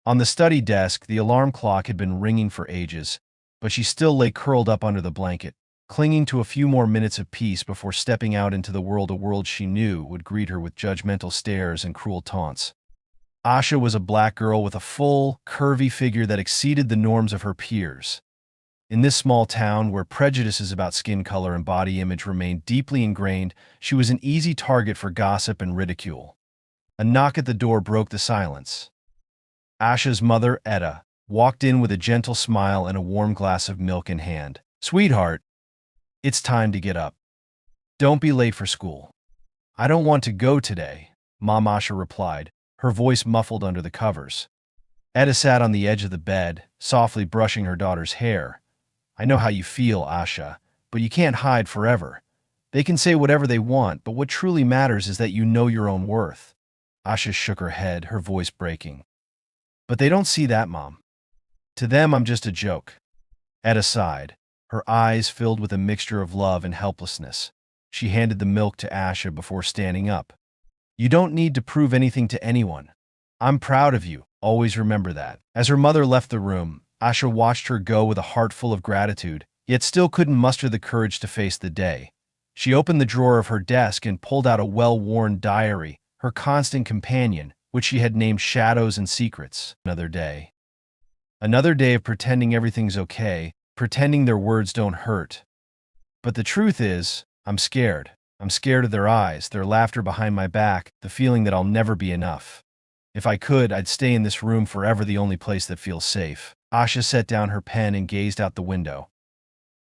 On the study desk, the alarm clock had been ringing for ages, but she still lay curled up under the blanket, clinging to a few more minutes of peace before stepping out into the world, a world she knew would greet her with judgmental stares and cruel taunts. Asha was a black girl with a full, curvy figure that exceeded the norms of her peers. In this small town where prejudices about skin color and body image remained deeply ingrained, she was an easy target for gossip and ridicule. A knock at the door broke the silence. Asha's mother, Etta, walked in with a gentle smile and a warm glass of milk in hand. "Sweetheart, it's time to get up. Don't be late for school." "I don't want to go today," Mom Asha replied, her voice muffled under the covers. Etta sat on the edge of the bed, softly brushing her daughter's hair. "I know how you feel, Asha, but you can't hide forever. They can say whatever they want, but what truly matters is that you know your own worth." Asha shook her head, her voice breaking. "But they don't see that, Mom. To them, I'm just a joke." Etta sighed, her eyes filled with a mixture of love and helplessness. She handed the milk to Asha before standing up. "You don't need to prove anything to anyone. I'm proud of you, always remember that." As her mother left the room, Asha watched her go with a heart full of gratitude, yet still couldn't muster the courage to face the day. She opened the drawer of her desk and pulled out a well-worn diary, her constant companion, which she had named Shadows and Secrets. Another day. Another day of pretending everything's okay, pretending their words don't hurt. But the truth is, I'm scared. I'm scared of their eyes, their laughter behind my back, the feeling that I'll never be enough. If I could, I'd stay in this room forever, the only place that feels safe. Asha set down her pen and gazed out the window.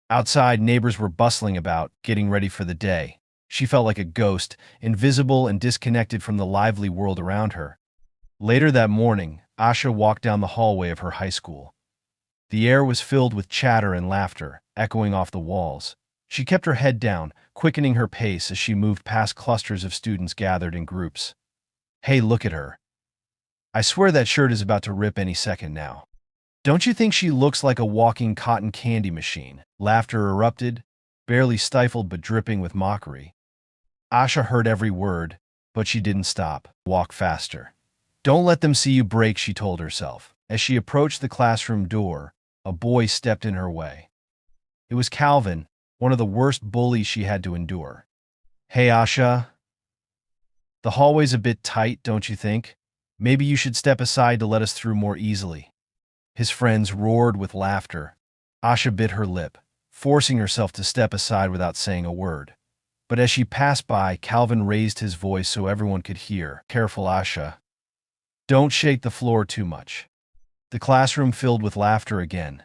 Outside, neighbors were bustling about, getting ready for the day. She felt like a ghost, invisible and disconnected from the lively world around her. Later that morning, Asha walked down the hallway of her high school. The air was filled with chatter and laughter, echoing off the walls. She kept her head down, quickening her pace as she moved past clusters of students gathered in groups. "Hey, look at her. I swear that shirt is about to rip any second now. Don't you think she looks like a walking cotton candy machine?" Laughter erupted, barely stifled but dripping with mockery. Asha heard every word, but she didn't stop. "Walk faster. Don't let them see you break," she told herself. As she approached the classroom door, a boy stepped in her way. It was Calvin, one of the worst bullies she had to endure. "Hey, Asha. The hallway's a bit tight, don't you think? Maybe you should step aside to let us through more easily." His friends roared with laughter. Asha bit her lip, forcing herself to step aside without saying a word. But as she passed by, Calvin raised his voice so everyone could hear. "Careful, Asha. Don't shake the floor too much." The classroom filled with laughter again.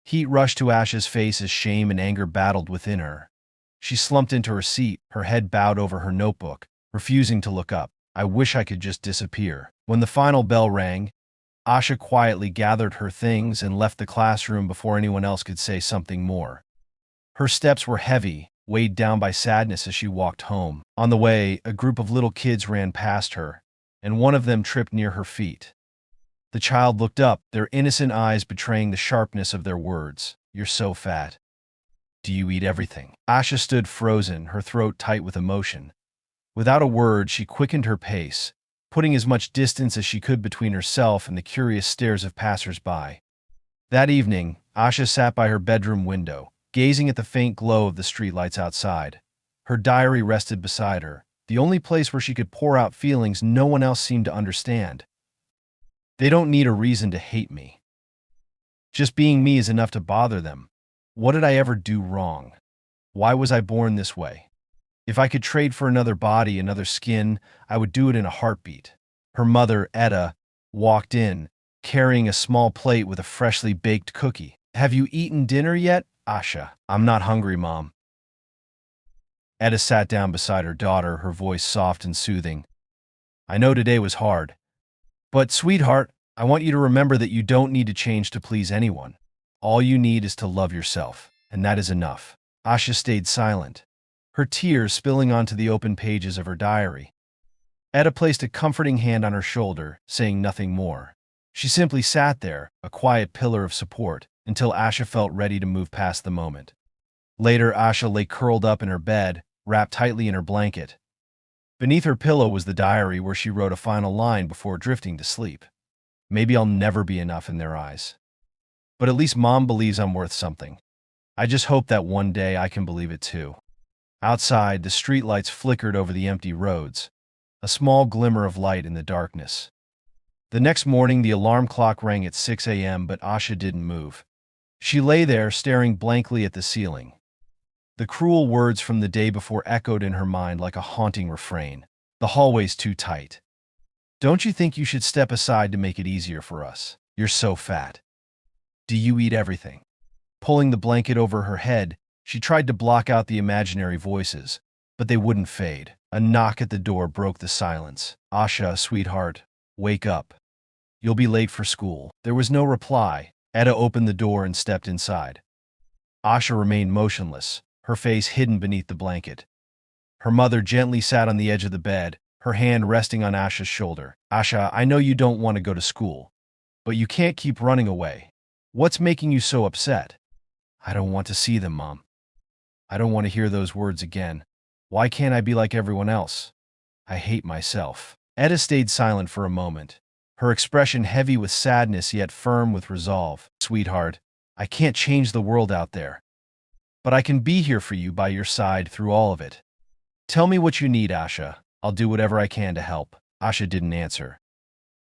Heat rushed to Asha's face as shame and anger battled within her. She slumped into her seat, her head bowed over her notebook, refusing to look up. "I wish I could just disappear." When the final bell rang, Asha quietly gathered her things and left the classroom before anyone else could say something more. Her steps were heavy, weighed down by sadness as she walked home. On the way, a group of little kids ran past her, and one of them tripped near her feet. The child looked up, their innocent eyes betraying the sharpness of their words. "You're so fat. Do you eat everything?" Asha stood frozen, her throat tight with emotion. Without a word, she quickened her pace, putting as much distance as she could between herself and the curious stares of passers-by. That evening, Asha sat by her bedroom window, gazing at the faint glow of the streetlights outside. Her diary rested beside her, the only place where she could pour out feelings no one else seemed to understand. "They don't need a reason to hate me. Just being me is enough to bother them. What did I ever do wrong? Why was I born this way? If I could trade for another body, another skin, I would do it in a heartbeat." Her mother, Etta, walked in, carrying a small plate with a freshly baked cookie. "Have you eaten dinner yet, Asha?" "I'm not hungry, Mom." Etta sat down beside her daughter, her voice soft and soothing. "I know today was hard. But, sweetheart, I want you to remember that you don't need to change to please anyone. All you need is to love yourself, and that is enough." Asha stayed silent, her tears spilling onto the open pages of her diary. Etta placed a comforting hand on her shoulder, saying nothing more. She simply sat there, a quiet pillar of support, until Asha felt ready to move past the moment. Later, Asha lay curled up in her bed, wrapped tightly in her blanket. Beneath her pillow was the diary where she wrote a final line before drifting to sleep. Maybe I'll never be enough in their eyes. But at least Mom believes I'm worth something. I just hope that one day I can believe it too. Outside, the streetlights flickered over the empty roads, a small glimmer of light in the darkness. The next morning, the alarm clock rang at 6 a.m., but Asha didn't move. She lay there, staring blankly at the ceiling. The cruel words from the day before echoed in her mind like a haunting refrain. The hallway's too tight. Don't you think you should step aside to make it easier for us? You're so fat. Do you eat everything? Pulling the blanket over her head, she tried to block out the imaginary voices, but they wouldn't fade. A knock at the door broke the silence. Asha, sweetheart, wake up. You'll be late for school. There was no reply. Etta opened the door and stepped inside. Asha remained motionless, her face hidden beneath the blanket. Her mother gently sat on the edge of the bed, her hand resting on Asha's shoulder. Asha, I know you don't want to go to school, but you can't keep running away. What's making you so upset? I don't want to see them, Mom. I don't want to hear those words again. Why can't I be like everyone else? I hate myself. Etta stayed silent for a moment, her expression heavy with sadness yet firm with resolve. Sweetheart, I can't change the world out there, but I can be here for you by your side through all of it. Tell me what you need, Asha. I'll do whatever I can to help. Asha didn't answer.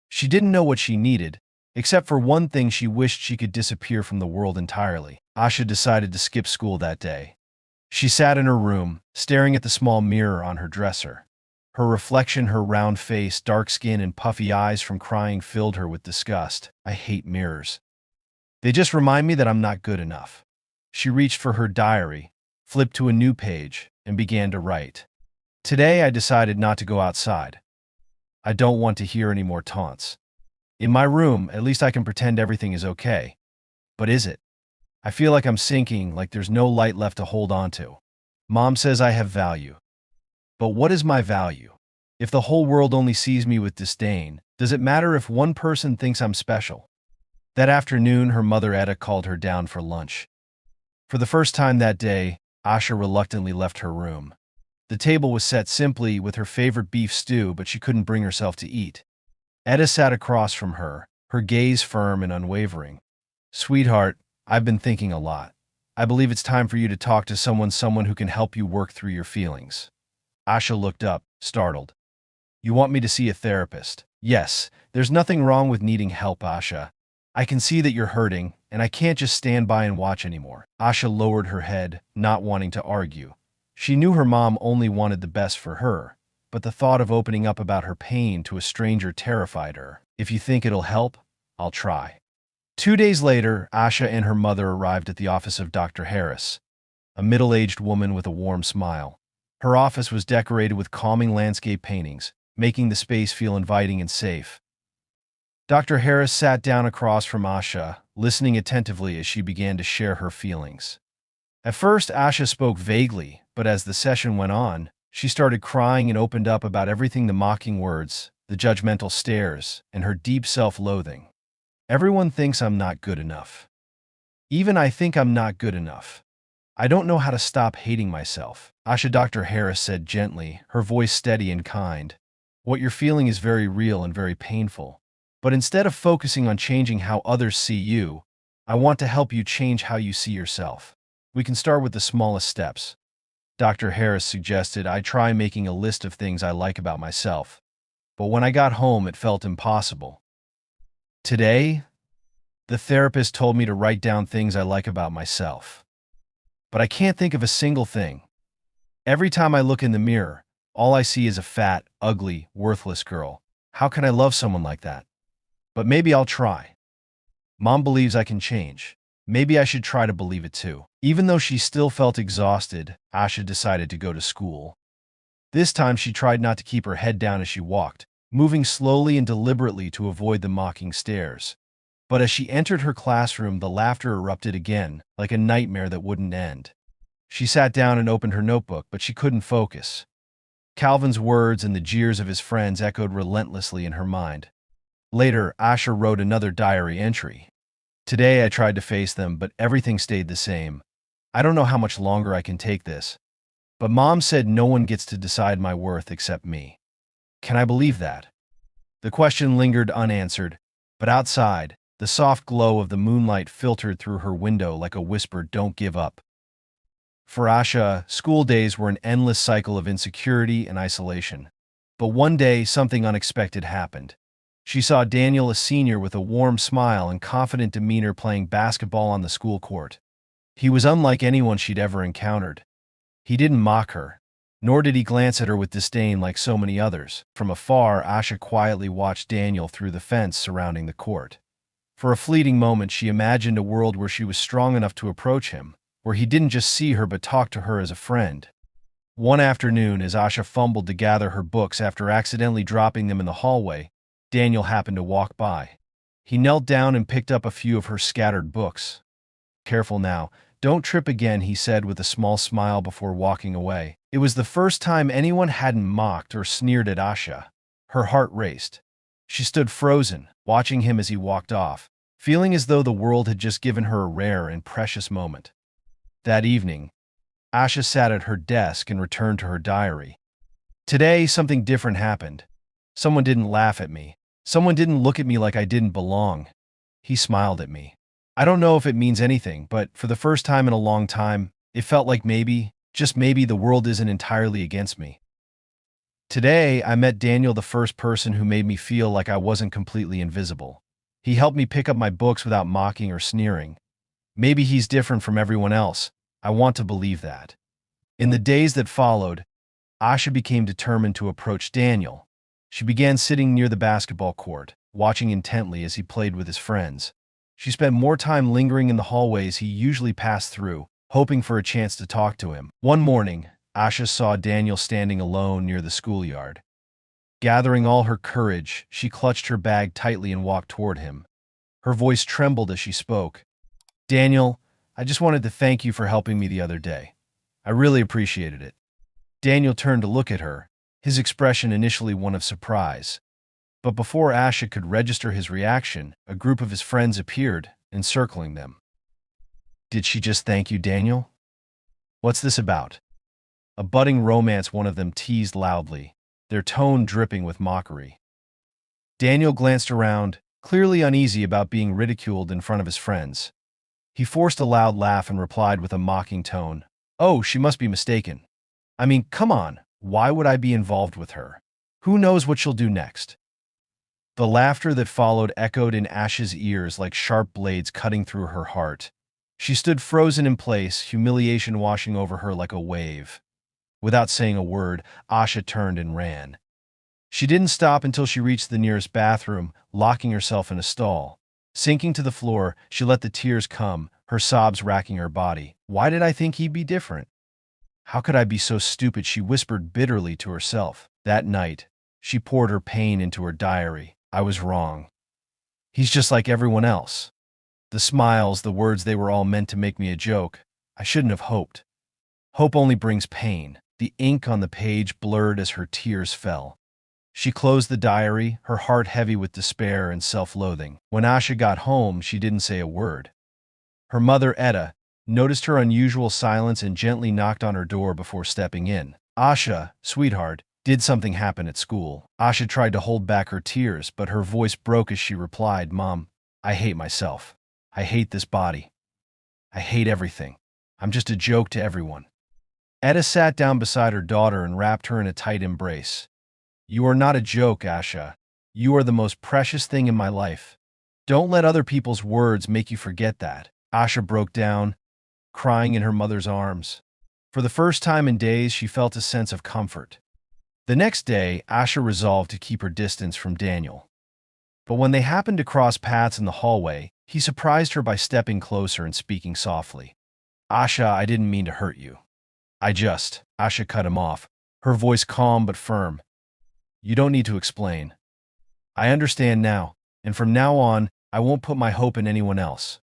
She didn't know what she needed, except for one thing: she wished she could disappear from the world entirely. Asha decided to skip school that day. She sat in her room, staring at the small mirror on her dresser. Her reflection, her round face, dark skin, and puffy eyes from crying filled her with disgust. I hate mirrors. They just remind me that I'm not good enough. She reached for her diary, flipped to a new page, and began to write. Today I decided not to go outside. I don't want to hear any more taunts. In my room, at least I can pretend everything is okay. But is it? I feel like I'm sinking, like there's no light left to hold on to. Mom says I have value. But what is my value? If the whole world only sees me with disdain, does it matter if one person thinks I'm special? That afternoon, her mother Etta called her down for lunch. For the first time that day, Asha reluctantly left her room. The table was set simply with her favorite beef stew, but she couldn't bring herself to eat. Etta sat across from her, her gaze firm and unwavering. Sweetheart, I've been thinking a lot. I believe it's time for you to talk to someone who can help you work through your feelings. Asha looked up, startled. You want me to see a therapist? Yes, there's nothing wrong with needing help, Asha. I can see that you're hurting, and I can't just stand by and watch anymore. Asha lowered her head, not wanting to argue. She knew her mom only wanted the best for her, but the thought of opening up about her pain to a stranger terrified her. If you think it'll help, I'll try. 2 days later, Asha and her mother arrived at the office of Dr. Harris, a middle-aged woman with a warm smile. Her office was decorated with calming landscape paintings, making the space feel inviting and safe. Dr. Harris sat down across from Asha, listening attentively as she began to share her feelings. At first, Asha spoke vaguely, but as the session went on, she started crying and opened up about everything: the mocking words, the judgmental stares, and her deep self-loathing. Everyone thinks I'm not good enough. Even I think I'm not good enough. I don't know how to stop hating myself. Asha, Dr. Harris said gently, her voice steady and kind. What you're feeling is very real and very painful. But instead of focusing on changing how others see you, I want to help you change how you see yourself. We can start with the smallest steps. Dr. Harris suggested I try making a list of things I like about myself. But when I got home, it felt impossible. Today, the therapist told me to write down things I like about myself. But I can't think of a single thing. Every time I look in the mirror, all I see is a fat, ugly, worthless girl. How can I love someone like that? But maybe I'll try. Mom believes I can change. Maybe I should try to believe it too. Even though she still felt exhausted, Asha decided to go to school. This time she tried not to keep her head down as she walked, moving slowly and deliberately to avoid the mocking stares. But as she entered her classroom, the laughter erupted again, like a nightmare that wouldn't end. She sat down and opened her notebook, but she couldn't focus. Calvin's words and the jeers of his friends echoed relentlessly in her mind. Later, Asha wrote another diary entry. Today I tried to face them, but everything stayed the same. I don't know how much longer I can take this. But Mom said no one gets to decide my worth except me. Can I believe that? The question lingered unanswered, But outside, the soft glow of the moonlight filtered through her window like a whispered "Don't give up." For Asha, school days were an endless cycle of insecurity and isolation. But one day, something unexpected happened. She saw Daniel, a senior with a warm smile and confident demeanor, playing basketball on the school court. He was unlike anyone she'd ever encountered. He didn't mock her, nor did he glance at her with disdain like so many others. From afar, Asha quietly watched Daniel through the fence surrounding the court. For a fleeting moment, she imagined a world where she was strong enough to approach him, where he didn't just see her but talk to her as a friend. One afternoon, as Asha fumbled to gather her books after accidentally dropping them in the hallway, Daniel happened to walk by. He knelt down and picked up a few of her scattered books. "Careful now, don't trip again," he said with a small smile before walking away. It was the first time anyone hadn't mocked or sneered at Asha. Her heart raced. She stood frozen, watching him as he walked off, feeling as though the world had just given her a rare and precious moment. That evening, Asha sat at her desk and returned to her diary. Today, something different happened. Someone didn't laugh at me. Someone didn't look at me like I didn't belong. He smiled at me. I don't know if it means anything, but for the first time in a long time, it felt like maybe, just maybe, the world isn't entirely against me. Today, I met Daniel, the first person who made me feel like I wasn't completely invisible. He helped me pick up my books without mocking or sneering. Maybe he's different from everyone else. I want to believe that. In the days that followed, Asha became determined to approach Daniel. She began sitting near the basketball court, watching intently as he played with his friends. She spent more time lingering in the hallways he usually passed through, hoping for a chance to talk to him. One morning, Asha saw Daniel standing alone near the schoolyard. Gathering all her courage, she clutched her bag tightly and walked toward him. Her voice trembled as she spoke. "Daniel, I just wanted to thank you for helping me the other day. I really appreciated it." Daniel turned to look at her, his expression initially one of surprise. But before Asha could register his reaction, a group of his friends appeared, encircling them. "Did she just thank you, Daniel? What's this about?" A budding romance, one of them teased loudly, their tone dripping with mockery. Daniel glanced around, clearly uneasy about being ridiculed in front of his friends. He forced a loud laugh and replied with a mocking tone, "Oh, she must be mistaken. I mean, come on, why would I be involved with her? Who knows what she'll do next?" The laughter that followed echoed in Asha's ears like sharp blades cutting through her heart. She stood frozen in place, humiliation washing over her like a wave. Without saying a word, Asha turned and ran. She didn't stop until she reached the nearest bathroom, locking herself in a stall. Sinking to the floor, she let the tears come, her sobs racking her body. Why did I think he'd be different? How could I be so stupid, she whispered bitterly to herself. That night, she poured her pain into her diary. I was wrong. He's just like everyone else. The smiles, the words, they were all meant to make me a joke. I shouldn't have hoped. Hope only brings pain. The ink on the page blurred as her tears fell. She closed the diary, her heart heavy with despair and self-loathing. When Asha got home, she didn't say a word. Her mother, Etta, noticed her unusual silence and gently knocked on her door before stepping in. "Asha, sweetheart, did something happen at school?" Asha tried to hold back her tears, but her voice broke as she replied, "Mom, I hate myself. I hate this body. I hate everything. I'm just a joke to everyone." Etta sat down beside her daughter and wrapped her in a tight embrace. "You are not a joke, Asha. You are the most precious thing in my life. Don't let other people's words make you forget that." Asha broke down, crying in her mother's arms. For the first time in days, she felt a sense of comfort. The next day, Asha resolved to keep her distance from Daniel. But when they happened to cross paths in the hallway, he surprised her by stepping closer and speaking softly. "Asha, I didn't mean to hurt you. Asha cut him off, her voice calm but firm. "You don't need to explain. I understand now, and from now on, I won't put my hope in anyone else."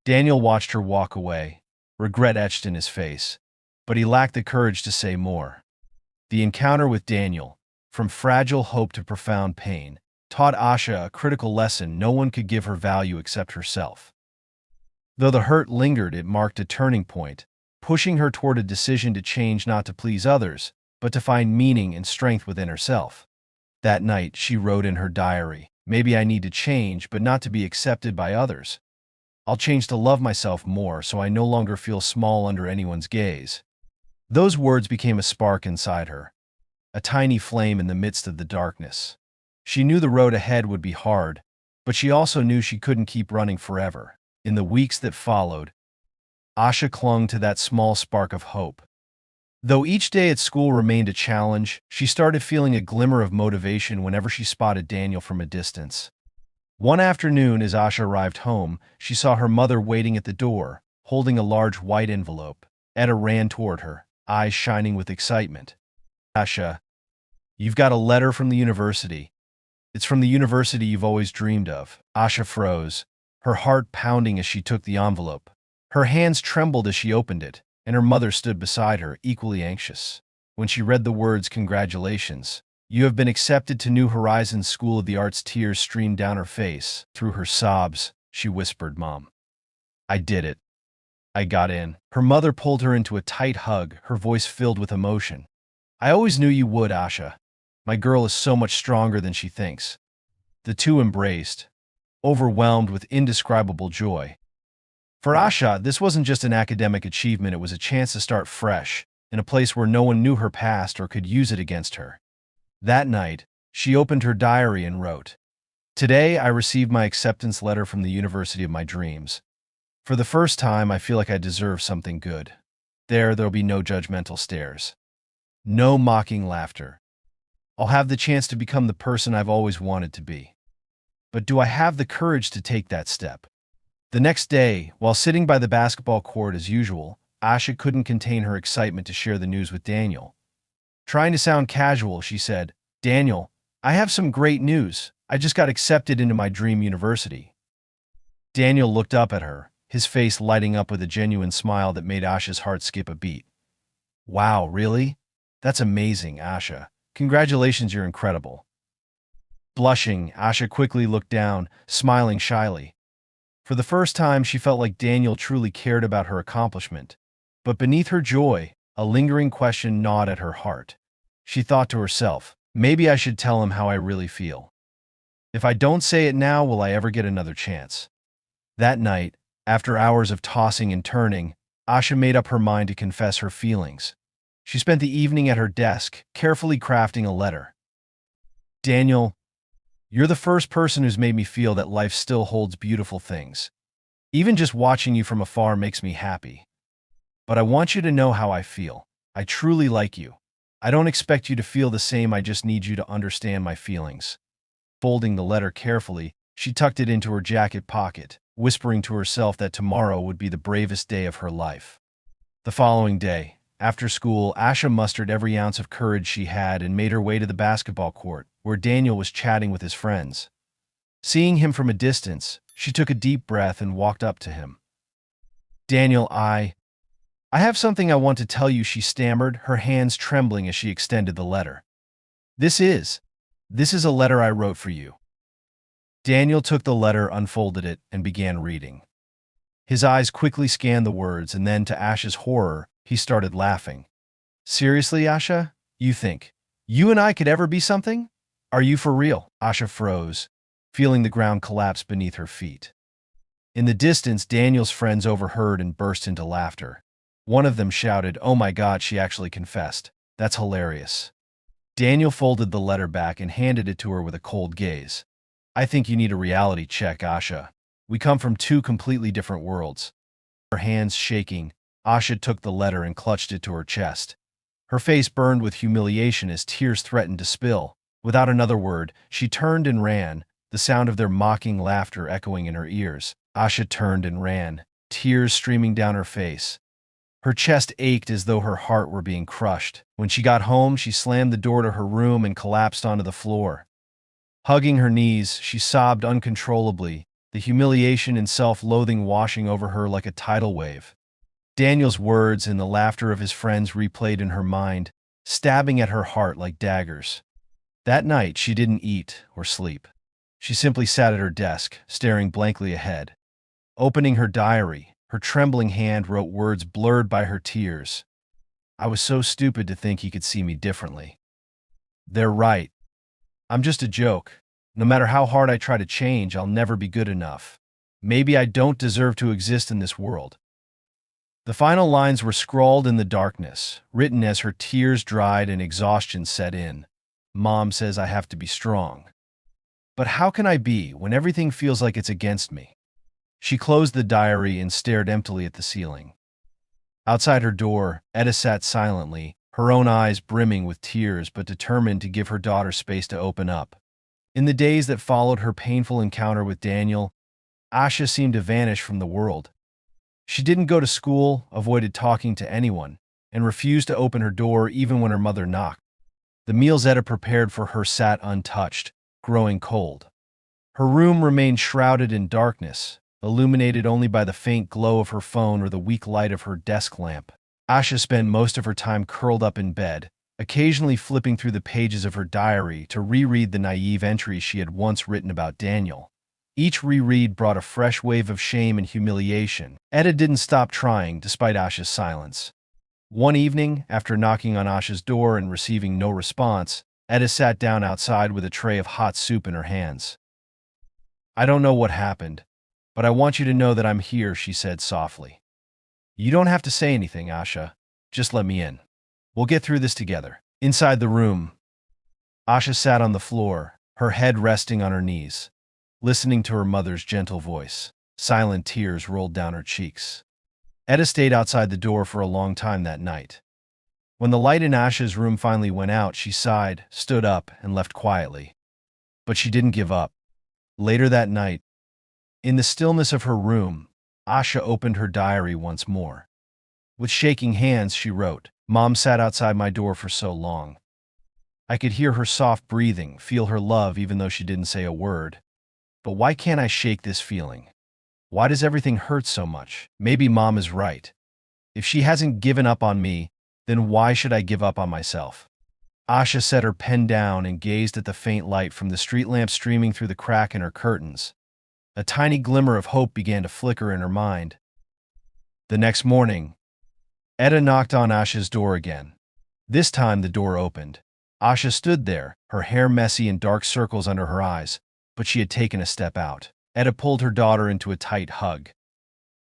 Daniel watched her walk away, regret etched in his face, but he lacked the courage to say more. The encounter with Daniel, from fragile hope to profound pain, taught Asha a critical lesson: no one could give her value except herself. Though the hurt lingered, it marked a turning point, pushing her toward a decision to change, not to please others, but to find meaning and strength within herself. That night, she wrote in her diary, Maybe I need to change, but not to be accepted by others. I'll change to love myself more so I no longer feel small under anyone's gaze." Those words became a spark inside her, a tiny flame in the midst of the darkness. She knew the road ahead would be hard, but she also knew she couldn't keep running forever. In the weeks that followed, Asha clung to that small spark of hope. Though each day at school remained a challenge, she started feeling a glimmer of motivation whenever she spotted Daniel from a distance. One afternoon, as Asha arrived home, she saw her mother waiting at the door, holding a large white envelope. Etta ran toward her, eyes shining with excitement. "Asha, you've got a letter from the university. It's from the university you've always dreamed of." Asha froze, her heart pounding as she took the envelope. Her hands trembled as she opened it, and her mother stood beside her, equally anxious. When she read the words, "Congratulations, you have been accepted to New Horizons School of the Arts," tears streamed down her face. Through her sobs, she whispered, "Mom, I did it. I got in." Her mother pulled her into a tight hug, her voice filled with emotion. "I always knew you would, Asha. My girl is so much stronger than she thinks." The two embraced, overwhelmed with indescribable joy. For Asha, this wasn't just an academic achievement, it was a chance to start fresh, in a place where no one knew her past or could use it against her. That night, she opened her diary and wrote, "Today I received my acceptance letter from the university of my dreams. For the first time, I feel like I deserve something good. There'll be no judgmental stares. No mocking laughter. I'll have the chance to become the person I've always wanted to be. But do I have the courage to take that step?" The next day, while sitting by the basketball court as usual, Asha couldn't contain her excitement to share the news with Daniel. Trying to sound casual, she said, "Daniel, I have some great news. I just got accepted into my dream university." Daniel looked up at her, his face lighting up with a genuine smile that made Asha's heart skip a beat. "Wow, really? That's amazing, Asha. Congratulations, you're incredible." Blushing, Asha quickly looked down, smiling shyly. For the first time, she felt like Daniel truly cared about her accomplishment. But beneath her joy, a lingering question gnawed at her heart. She thought to herself, "Maybe I should tell him how I really feel. If I don't say it now, will I ever get another chance?" That night, after hours of tossing and turning, Asha made up her mind to confess her feelings. She spent the evening at her desk, carefully crafting a letter. "Daniel, you're the first person who's made me feel that life still holds beautiful things. Even just watching you from afar makes me happy. But I want you to know how I feel. I truly like you. I don't expect you to feel the same, I just need you to understand my feelings." Folding the letter carefully, she tucked it into her jacket pocket, whispering to herself that tomorrow would be the bravest day of her life. The following day, after school, Asha mustered every ounce of courage she had and made her way to the basketball court, where Daniel was chatting with his friends. Seeing him from a distance, she took a deep breath and walked up to him. "Daniel, I have something I want to tell you," she stammered, her hands trembling as she extended the letter. This is a letter I wrote for you." Daniel took the letter, unfolded it, and began reading. His eyes quickly scanned the words, and then, to Asha's horror, he started laughing. "Seriously, Asha? You think you and I could ever be something? Are you for real?" Asha froze, feeling the ground collapse beneath her feet. In the distance, Daniel's friends overheard and burst into laughter. One of them shouted, "Oh my God, she actually confessed. That's hilarious." Daniel folded the letter back and handed it to her with a cold gaze. "I think you need a reality check, Asha. We come from two completely different worlds." Her hands shaking, Asha took the letter and clutched it to her chest. Her face burned with humiliation as tears threatened to spill. Without another word, she turned and ran, the sound of their mocking laughter echoing in her ears. Asha turned and ran, tears streaming down her face. Her chest ached as though her heart were being crushed. When she got home, she slammed the door to her room and collapsed onto the floor. Hugging her knees, she sobbed uncontrollably, the humiliation and self-loathing washing over her like a tidal wave. Daniel's words and the laughter of his friends replayed in her mind, stabbing at her heart like daggers. That night, she didn't eat or sleep. She simply sat at her desk, staring blankly ahead. Opening her diary, her trembling hand wrote words blurred by her tears. "I was so stupid to think he could see me differently. They're right. I'm just a joke. No matter how hard I try to change, I'll never be good enough. Maybe I don't deserve to exist in this world. The final lines were scrawled in the darkness, written as her tears dried and exhaustion set in. Mom says I have to be strong. But how can I be when everything feels like it's against me? She closed the diary and stared emptily at the ceiling. Outside her door, Etta sat silently, her own eyes brimming with tears but determined to give her daughter space to open up. In the days that followed her painful encounter with Daniel, Asha seemed to vanish from the world. She didn't go to school, avoided talking to anyone, and refused to open her door even when her mother knocked. The meals Etta prepared for her sat untouched, growing cold. Her room remained shrouded in darkness, illuminated only by the faint glow of her phone or the weak light of her desk lamp. Asha spent most of her time curled up in bed, occasionally flipping through the pages of her diary to reread the naive entries she had once written about Daniel. Each reread brought a fresh wave of shame and humiliation. Etta didn't stop trying, despite Asha's silence. One evening, after knocking on Asha's door and receiving no response, Etta sat down outside with a tray of hot soup in her hands. "I don't know what happened, but I want you to know that I'm here," she said softly. "You don't have to say anything, Asha. Just let me in. We'll get through this together." Inside the room, Asha sat on the floor, her head resting on her knees, listening to her mother's gentle voice. Silent tears rolled down her cheeks. Etta stayed outside the door for a long time that night. When the light in Asha's room finally went out, she sighed, stood up, and left quietly. But she didn't give up. Later that night, in the stillness of her room, Asha opened her diary once more. With shaking hands, she wrote, "Mom sat outside my door for so long. I could hear her soft breathing, feel her love even though she didn't say a word. But why can't I shake this feeling? Why does everything hurt so much? Maybe Mom is right. If she hasn't given up on me, then why should I give up on myself?" Asha set her pen down and gazed at the faint light from the street lamp streaming through the crack in her curtains. A tiny glimmer of hope began to flicker in her mind. The next morning, Etta knocked on Asha's door again. This time the door opened. Asha stood there, her hair messy and dark circles under her eyes, but she had taken a step out. Etta pulled her daughter into a tight hug.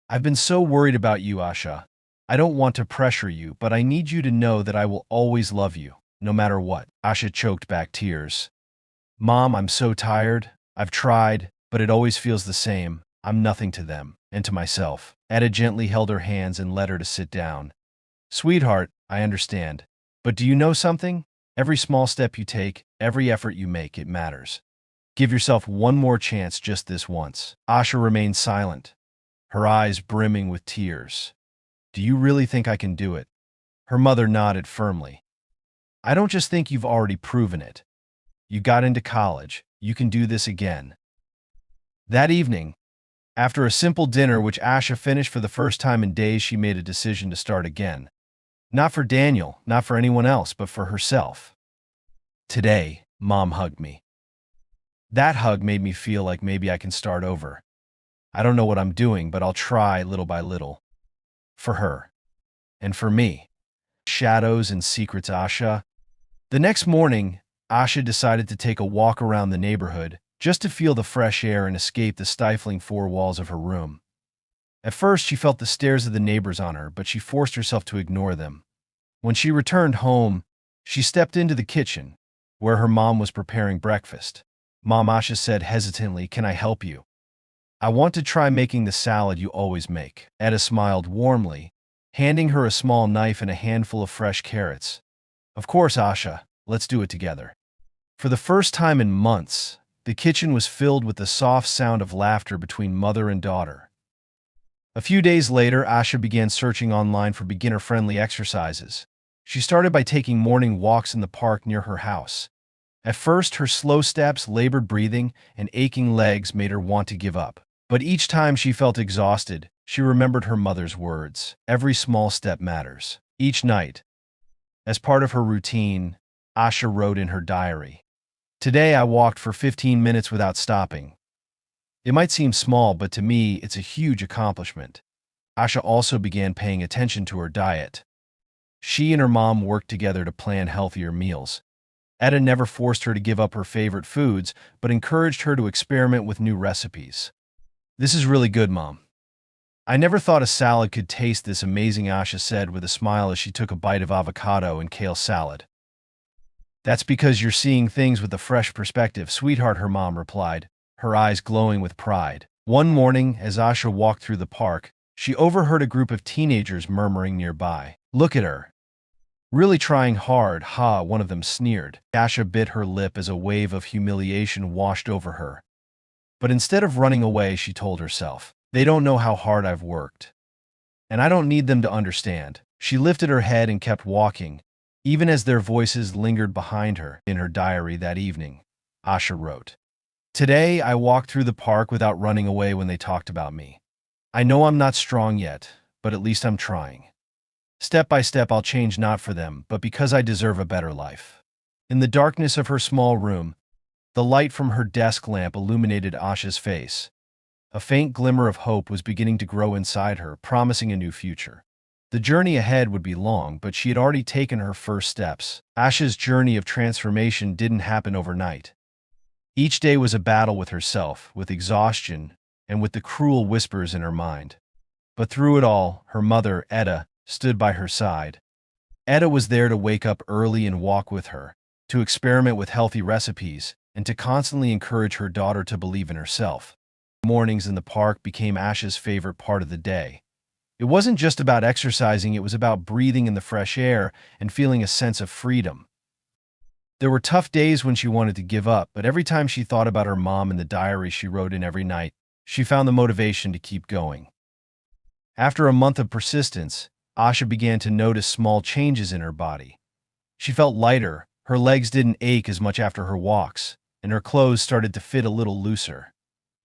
"I've been so worried about you, Asha. I don't want to pressure you, but I need you to know that I will always love you, no matter what." Asha choked back tears. "Mom, I'm so tired. I've tried, but it always feels the same. I'm nothing to them, and to myself." Etta gently held her hands and led her to sit down. "Sweetheart, I understand. But do you know something? Every small step you take, every effort you make, it matters. Give yourself one more chance, just this once." Asha remained silent, her eyes brimming with tears. "Do you really think I can do it?" Her mother nodded firmly. "I don't just think you've already proven it. You got into college. You can do this again." That evening, after a simple dinner which Asha finished for the first time in days, she made a decision to start again. Not for Daniel, not for anyone else, but for herself. "Today, Mom hugged me. That hug made me feel like maybe I can start over. I don't know what I'm doing, but I'll try little by little. For her. And for me." Shadows and secrets, Asha. The next morning, Asha decided to take a walk around the neighborhood, just to feel the fresh air and escape the stifling four walls of her room. At first, she felt the stares of the neighbors on her, but she forced herself to ignore them. When she returned home, she stepped into the kitchen, where her mom was preparing breakfast. "Mom," Asha said hesitantly, "can I help you? I want to try making the salad you always make." Etta smiled warmly, handing her a small knife and a handful of fresh carrots. "Of course, Asha, let's do it together." For the first time in months, the kitchen was filled with the soft sound of laughter between mother and daughter. A few days later, Asha began searching online for beginner-friendly exercises. She started by taking morning walks in the park near her house. At first, her slow steps, labored breathing, and aching legs made her want to give up. But each time she felt exhausted, she remembered her mother's words, "Every small step matters." Each night, as part of her routine, Asha wrote in her diary, "Today I walked for 15 minutes without stopping. It might seem small, but to me, it's a huge accomplishment." Asha also began paying attention to her diet. She and her mom worked together to plan healthier meals. Etta never forced her to give up her favorite foods, but encouraged her to experiment with new recipes. "This is really good, Mom. I never thought a salad could taste this amazing," Asha said with a smile as she took a bite of avocado and kale salad. "That's because you're seeing things with a fresh perspective, sweetheart," her mom replied, her eyes glowing with pride. One morning, as Asha walked through the park, she overheard a group of teenagers murmuring nearby. "Look at her. Really trying hard, ha," one of them sneered. Asha bit her lip as a wave of humiliation washed over her. But instead of running away, she told herself, "They don't know how hard I've worked. And I don't need them to understand." She lifted her head and kept walking, even as their voices lingered behind her. In her diary that evening, Asha wrote, "Today I walked through the park without running away when they talked about me. I know I'm not strong yet, but at least I'm trying. Step by step I'll change, not for them, but because I deserve a better life." In the darkness of her small room, the light from her desk lamp illuminated Asha's face. A faint glimmer of hope was beginning to grow inside her, promising a new future. The journey ahead would be long, but she had already taken her first steps. Asha's journey of transformation didn't happen overnight. Each day was a battle with herself, with exhaustion, and with the cruel whispers in her mind. But through it all, her mother, Etta, stood by her side. Etta was there to wake up early and walk with her, to experiment with healthy recipes, and to constantly encourage her daughter to believe in herself. Mornings in the park became Asha's favorite part of the day. It wasn't just about exercising, it was about breathing in the fresh air and feeling a sense of freedom. There were tough days when she wanted to give up, but every time she thought about her mom and the diary she wrote in every night, she found the motivation to keep going. After a month of persistence, Asha began to notice small changes in her body. She felt lighter, her legs didn't ache as much after her walks, and her clothes started to fit a little looser.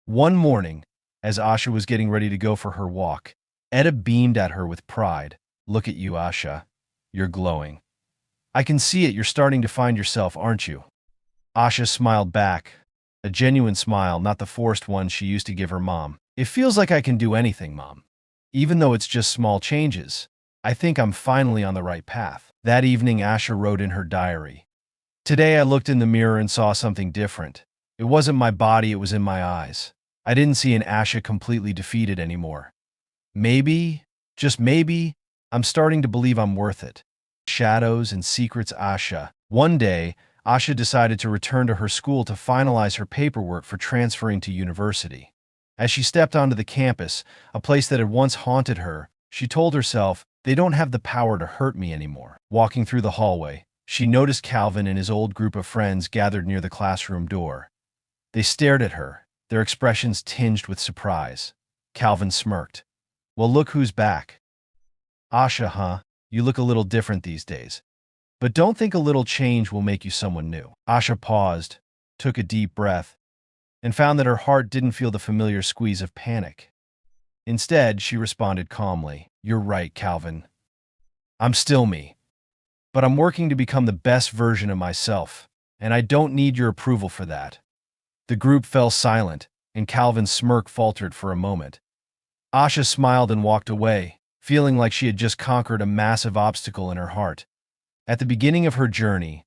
One morning, as Asha was getting ready to go for her walk, Etta beamed at her with pride. "Look at you, Asha. You're glowing. I can see it, you're starting to find yourself, aren't you?" Asha smiled back, a genuine smile, not the forced one she used to give her mom. "It feels like I can do anything, Mom. Even though it's just small changes, I think I'm finally on the right path." That evening, Asha wrote in her diary, "Today I looked in the mirror and saw something different. It wasn't my body, it was in my eyes. I didn't see an Asha completely defeated anymore. Maybe, just maybe, I'm starting to believe I'm worth it." Shadows and secrets, Asha. One day, Asha decided to return to her school to finalize her paperwork for transferring to university. As she stepped onto the campus, a place that had once haunted her, she told herself, "They don't have the power to hurt me anymore." Walking through the hallway, she noticed Calvin and his old group of friends gathered near the classroom door. They stared at her, their expressions tinged with surprise. Calvin smirked. "Well, look who's back. Asha, huh? You look a little different these days. But don't think a little change will make you someone new." Asha paused, took a deep breath, and found that her heart didn't feel the familiar squeeze of panic. Instead, she responded calmly, "You're right, Calvin. I'm still me. But I'm working to become the best version of myself, and I don't need your approval for that." The group fell silent, and Calvin's smirk faltered for a moment. Asha smiled and walked away, feeling like she had just conquered a massive obstacle in her heart. At the beginning of her journey,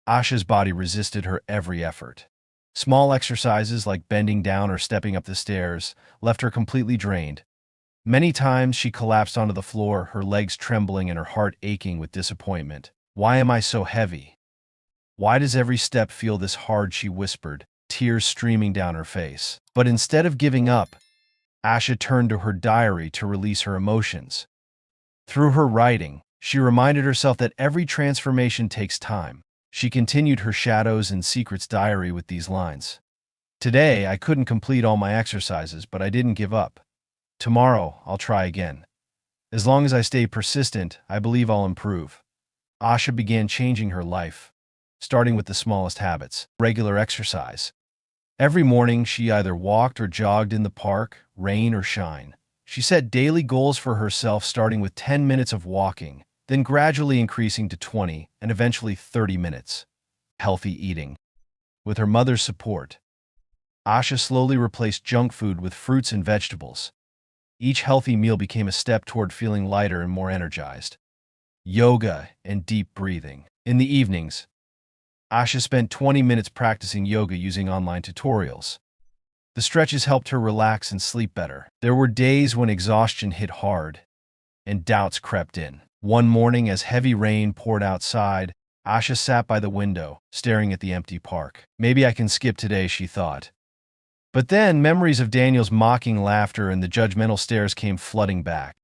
Asha's body resisted her every effort. Small exercises like bending down or stepping up the stairs left her completely drained. Many times she collapsed onto the floor, her legs trembling and her heart aching with disappointment. "Why am I so heavy? Why does every step feel this hard?" she whispered, tears streaming down her face. But instead of giving up, Asha turned to her diary to release her emotions. Through her writing, she reminded herself that every transformation takes time. She continued her Shadows and Secrets diary with these lines. "Today, I couldn't complete all my exercises, but I didn't give up. Tomorrow, I'll try again. As long as I stay persistent, I believe I'll improve." Asha began changing her life, starting with the smallest habits. Regular exercise. Every morning, she either walked or jogged in the park, rain or shine. She set daily goals for herself, starting with 10 minutes of walking, then gradually increasing to 20 and eventually 30 minutes. Healthy eating. With her mother's support, Asha slowly replaced junk food with fruits and vegetables. Each healthy meal became a step toward feeling lighter and more energized. Yoga and deep breathing. In the evenings, Asha spent 20 minutes practicing yoga using online tutorials. The stretches helped her relax and sleep better. There were days when exhaustion hit hard, and doubts crept in. One morning, as heavy rain poured outside, Asha sat by the window, staring at the empty park. Maybe I can skip today, she thought. But then, memories of Daniel's mocking laughter and the judgmental stares came flooding back.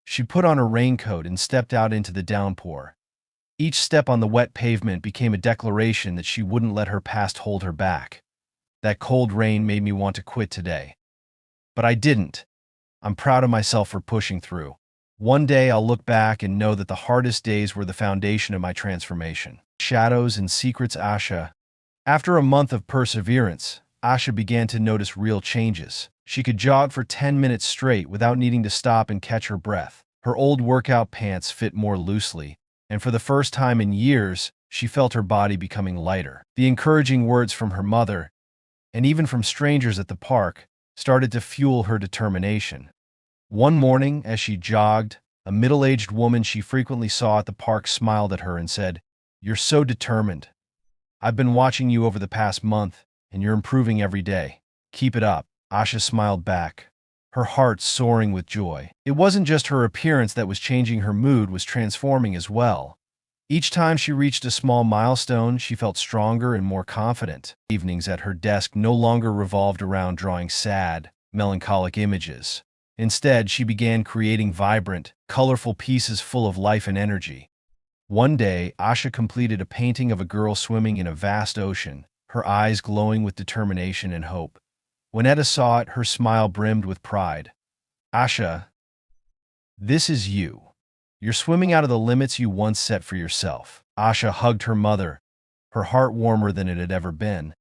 She put on her raincoat and stepped out into the downpour. Each step on the wet pavement became a declaration that she wouldn't let her past hold her back. That cold rain made me want to quit today. But I didn't. I'm proud of myself for pushing through. One day I'll look back and know that the hardest days were the foundation of my transformation. Shadows and secrets. Asha. After a month of perseverance, Asha began to notice real changes. She could jog for 10 minutes straight without needing to stop and catch her breath. Her old workout pants fit more loosely, and for the first time in years, she felt her body becoming lighter. The encouraging words from her mother, and even from strangers at the park, started to fuel her determination. One morning, as she jogged, a middle-aged woman she frequently saw at the park smiled at her and said, "You're so determined. I've been watching you over the past month, and you're improving every day. Keep it up." Asha smiled back, her heart soaring with joy. It wasn't just her appearance that was changing, her mood was transforming as well. Each time she reached a small milestone, she felt stronger and more confident. Evenings at her desk no longer revolved around drawing sad, melancholic images. Instead, she began creating vibrant, colorful pieces full of life and energy. One day, Asha completed a painting of a girl swimming in a vast ocean, her eyes glowing with determination and hope. When Etta saw it, her smile brimmed with pride. "Asha, this is you. You're swimming out of the limits you once set for yourself." Asha hugged her mother, her heart warmer than it had ever been.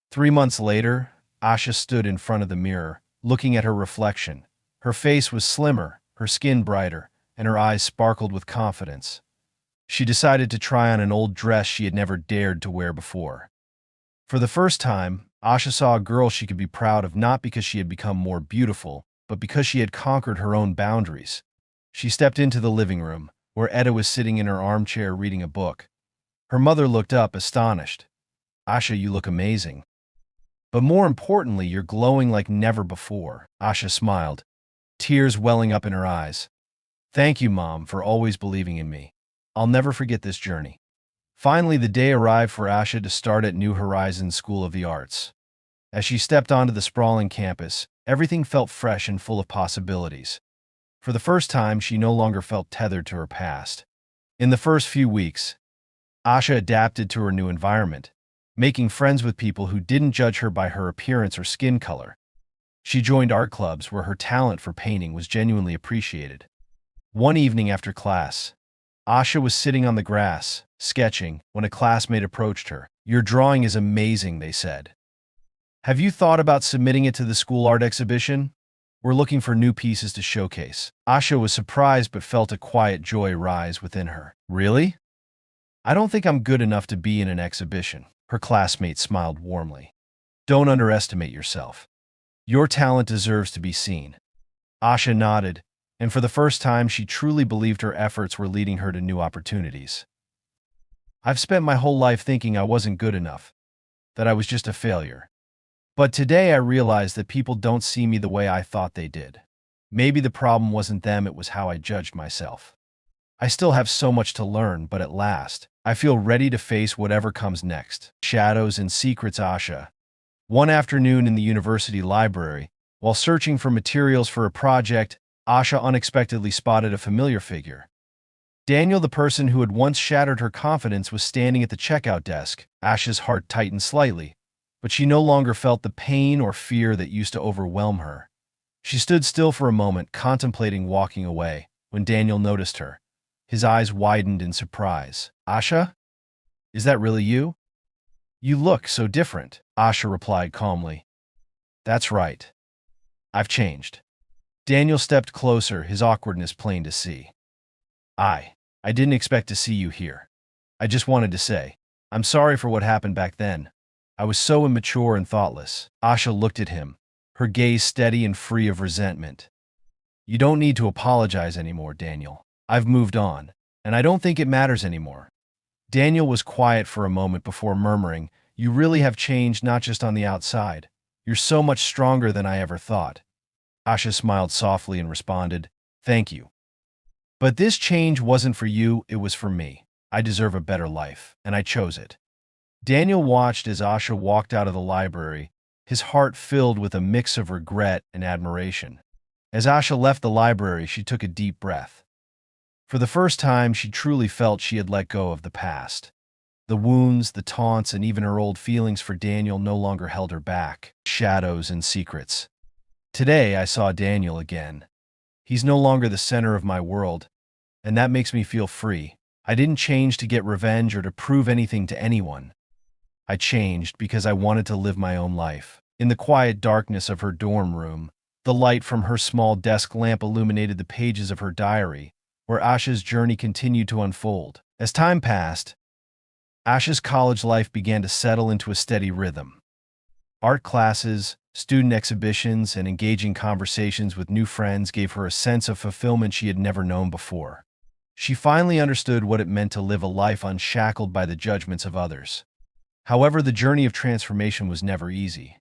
3 months later, Asha stood in front of the mirror, looking at her reflection. Her face was slimmer, her skin brighter, and her eyes sparkled with confidence. She decided to try on an old dress she had never dared to wear before. For the first time, Asha saw a girl she could be proud of, not because she had become more beautiful, but because she had conquered her own boundaries. She stepped into the living room, where Etta was sitting in her armchair reading a book. Her mother looked up, astonished. "Asha, you look amazing. But more importantly, you're glowing like never before." Asha smiled, tears welling up in her eyes. "Thank you, Mom, for always believing in me. I'll never forget this journey." Finally, the day arrived for Asha to start at New Horizons School of the Arts. As she stepped onto the sprawling campus, everything felt fresh and full of possibilities. For the first time, she no longer felt tethered to her past. In the first few weeks, Asha adapted to her new environment, making friends with people who didn't judge her by her appearance or skin color. She joined art clubs where her talent for painting was genuinely appreciated. One evening after class, Asha was sitting on the grass, sketching, when a classmate approached her. "Your drawing is amazing," they said. "Have you thought about submitting it to the school art exhibition? We're looking for new pieces to showcase." Asha was surprised but felt a quiet joy rise within her. "Really? I don't think I'm good enough to be in an exhibition." Her classmate smiled warmly. "Don't underestimate yourself. Your talent deserves to be seen." Asha nodded, and for the first time she truly believed her efforts were leading her to new opportunities. "I've spent my whole life thinking I wasn't good enough, that I was just a failure. But today I realized that people don't see me the way I thought they did. Maybe the problem wasn't them, it was how I judged myself. I still have so much to learn, but at last, I feel ready to face whatever comes next." Shadows and secrets. Asha. One afternoon in the university library, while searching for materials for a project, Asha unexpectedly spotted a familiar figure. Daniel, the person who had once shattered her confidence, was standing at the checkout desk. Asha's heart tightened slightly, but she no longer felt the pain or fear that used to overwhelm her. She stood still for a moment, contemplating walking away, when Daniel noticed her. His eyes widened in surprise. "Asha? Is that really you? You look so different." Asha replied calmly. "That's right. I've changed." Daniel stepped closer, his awkwardness plain to see. I didn't expect to see you here. I just wanted to say, I'm sorry for what happened back then. I was so immature and thoughtless." Asha looked at him, her gaze steady and free of resentment. "You don't need to apologize anymore, Daniel. I've moved on, and I don't think it matters anymore. Daniel was quiet for a moment before murmuring, "You really have changed not just on the outside. You're so much stronger than I ever thought." Asha smiled softly and responded, "Thank you. But this change wasn't for you, it was for me. I deserve a better life, and I chose it." Daniel watched as Asha walked out of the library, his heart filled with a mix of regret and admiration. As Asha left the library, she took a deep breath. For the first time, she truly felt she had let go of the past. The wounds, the taunts, and even her old feelings for Daniel no longer held her back. Shadows and secrets. Today, I saw Daniel again. He's no longer the center of my world, and that makes me feel free. I didn't change to get revenge or to prove anything to anyone. I changed because I wanted to live my own life. In the quiet darkness of her dorm room, the light from her small desk lamp illuminated the pages of her diary, where Asha's journey continued to unfold. As time passed, Asha's college life began to settle into a steady rhythm. Art classes, student exhibitions, and engaging conversations with new friends gave her a sense of fulfillment she had never known before. She finally understood what it meant to live a life unshackled by the judgments of others. However, the journey of transformation was never easy.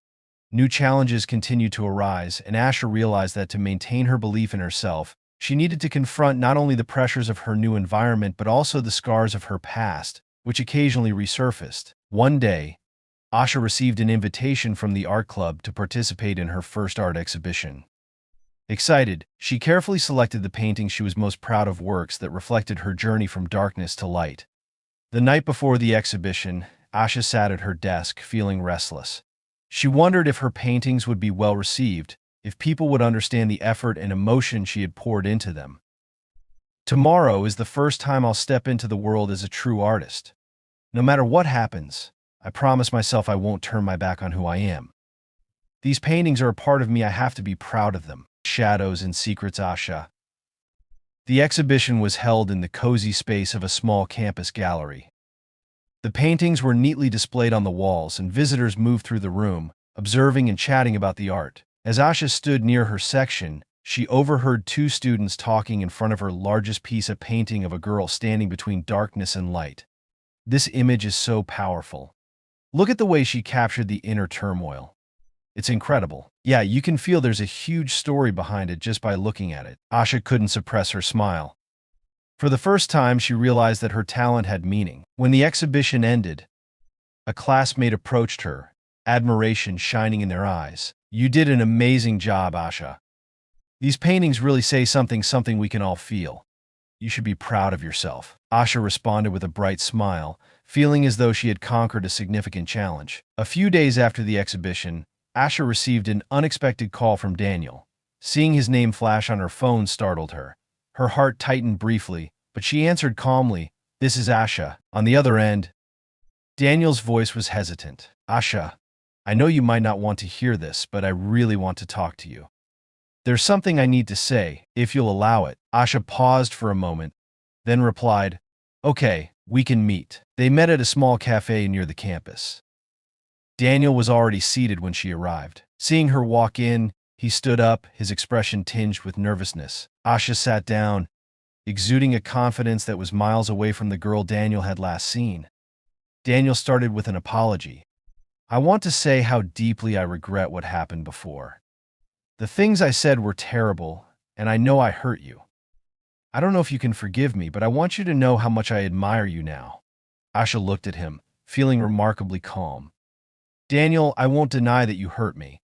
New challenges continued to arise, and Asha realized that to maintain her belief in herself, she needed to confront not only the pressures of her new environment but also the scars of her past, which occasionally resurfaced. One day, Asha received an invitation from the art club to participate in her first art exhibition. Excited, she carefully selected the paintings she was most proud of, works that reflected her journey from darkness to light. The night before the exhibition, Asha sat at her desk, feeling restless. She wondered if her paintings would be well received, if people would understand the effort and emotion she had poured into them. "Tomorrow is the first time I'll step into the world as a true artist. No matter what happens, I promise myself I won't turn my back on who I am. These paintings are a part of me, I have to be proud of them." Shadows and Secrets, Asha. The exhibition was held in the cozy space of a small campus gallery. The paintings were neatly displayed on the walls, and visitors moved through the room, observing and chatting about the art. As Asha stood near her section, she overheard two students talking in front of her largest piece, a painting of a girl standing between darkness and light. "This image is so powerful. Look at the way she captured the inner turmoil. It's incredible. Yeah, you can feel there's a huge story behind it just by looking at it." Asha couldn't suppress her smile. For the first time, she realized that her talent had meaning. When the exhibition ended, a classmate approached her, admiration shining in their eyes. "You did an amazing job, Asha. These paintings really say something we can all feel. You should be proud of yourself." Asha responded with a bright smile, feeling as though she had conquered a significant challenge. A few days after the exhibition, Asha received an unexpected call from Daniel. Seeing his name flash on her phone startled her. Her heart tightened briefly, but she answered calmly, "This is Asha." On the other end, Daniel's voice was hesitant. "Asha, I know you might not want to hear this, but I really want to talk to you. There's something I need to say, if you'll allow it." Asha paused for a moment, then replied, "Okay, we can meet." They met at a small cafe near the campus. Daniel was already seated when she arrived. Seeing her walk in, he stood up, his expression tinged with nervousness. Asha sat down, exuding a confidence that was miles away from the girl Daniel had last seen. Daniel started with an apology. "I want to say how deeply I regret what happened before. The things I said were terrible, and I know I hurt you. I don't know if you can forgive me, but I want you to know how much I admire you now." Asha looked at him, feeling remarkably calm. "Daniel, I won't deny that you hurt me.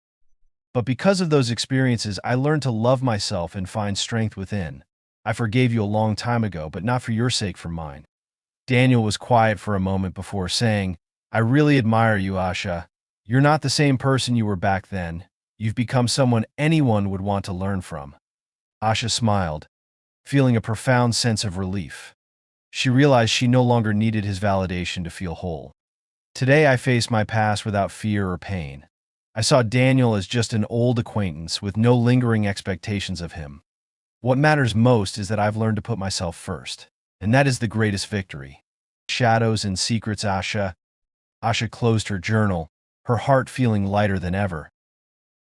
But because of those experiences, I learned to love myself and find strength within. I forgave you a long time ago, but not for your sake, for mine." Daniel was quiet for a moment before saying, "I really admire you, Asha. You're not the same person you were back then. You've become someone anyone would want to learn from." Asha smiled, feeling a profound sense of relief. She realized she no longer needed his validation to feel whole. "Today I faced my past without fear or pain. I saw Daniel as just an old acquaintance with no lingering expectations of him. What matters most is that I've learned to put myself first, and that is the greatest victory." Shadows and Secrets, Asha. Asha closed her journal, her heart feeling lighter than ever.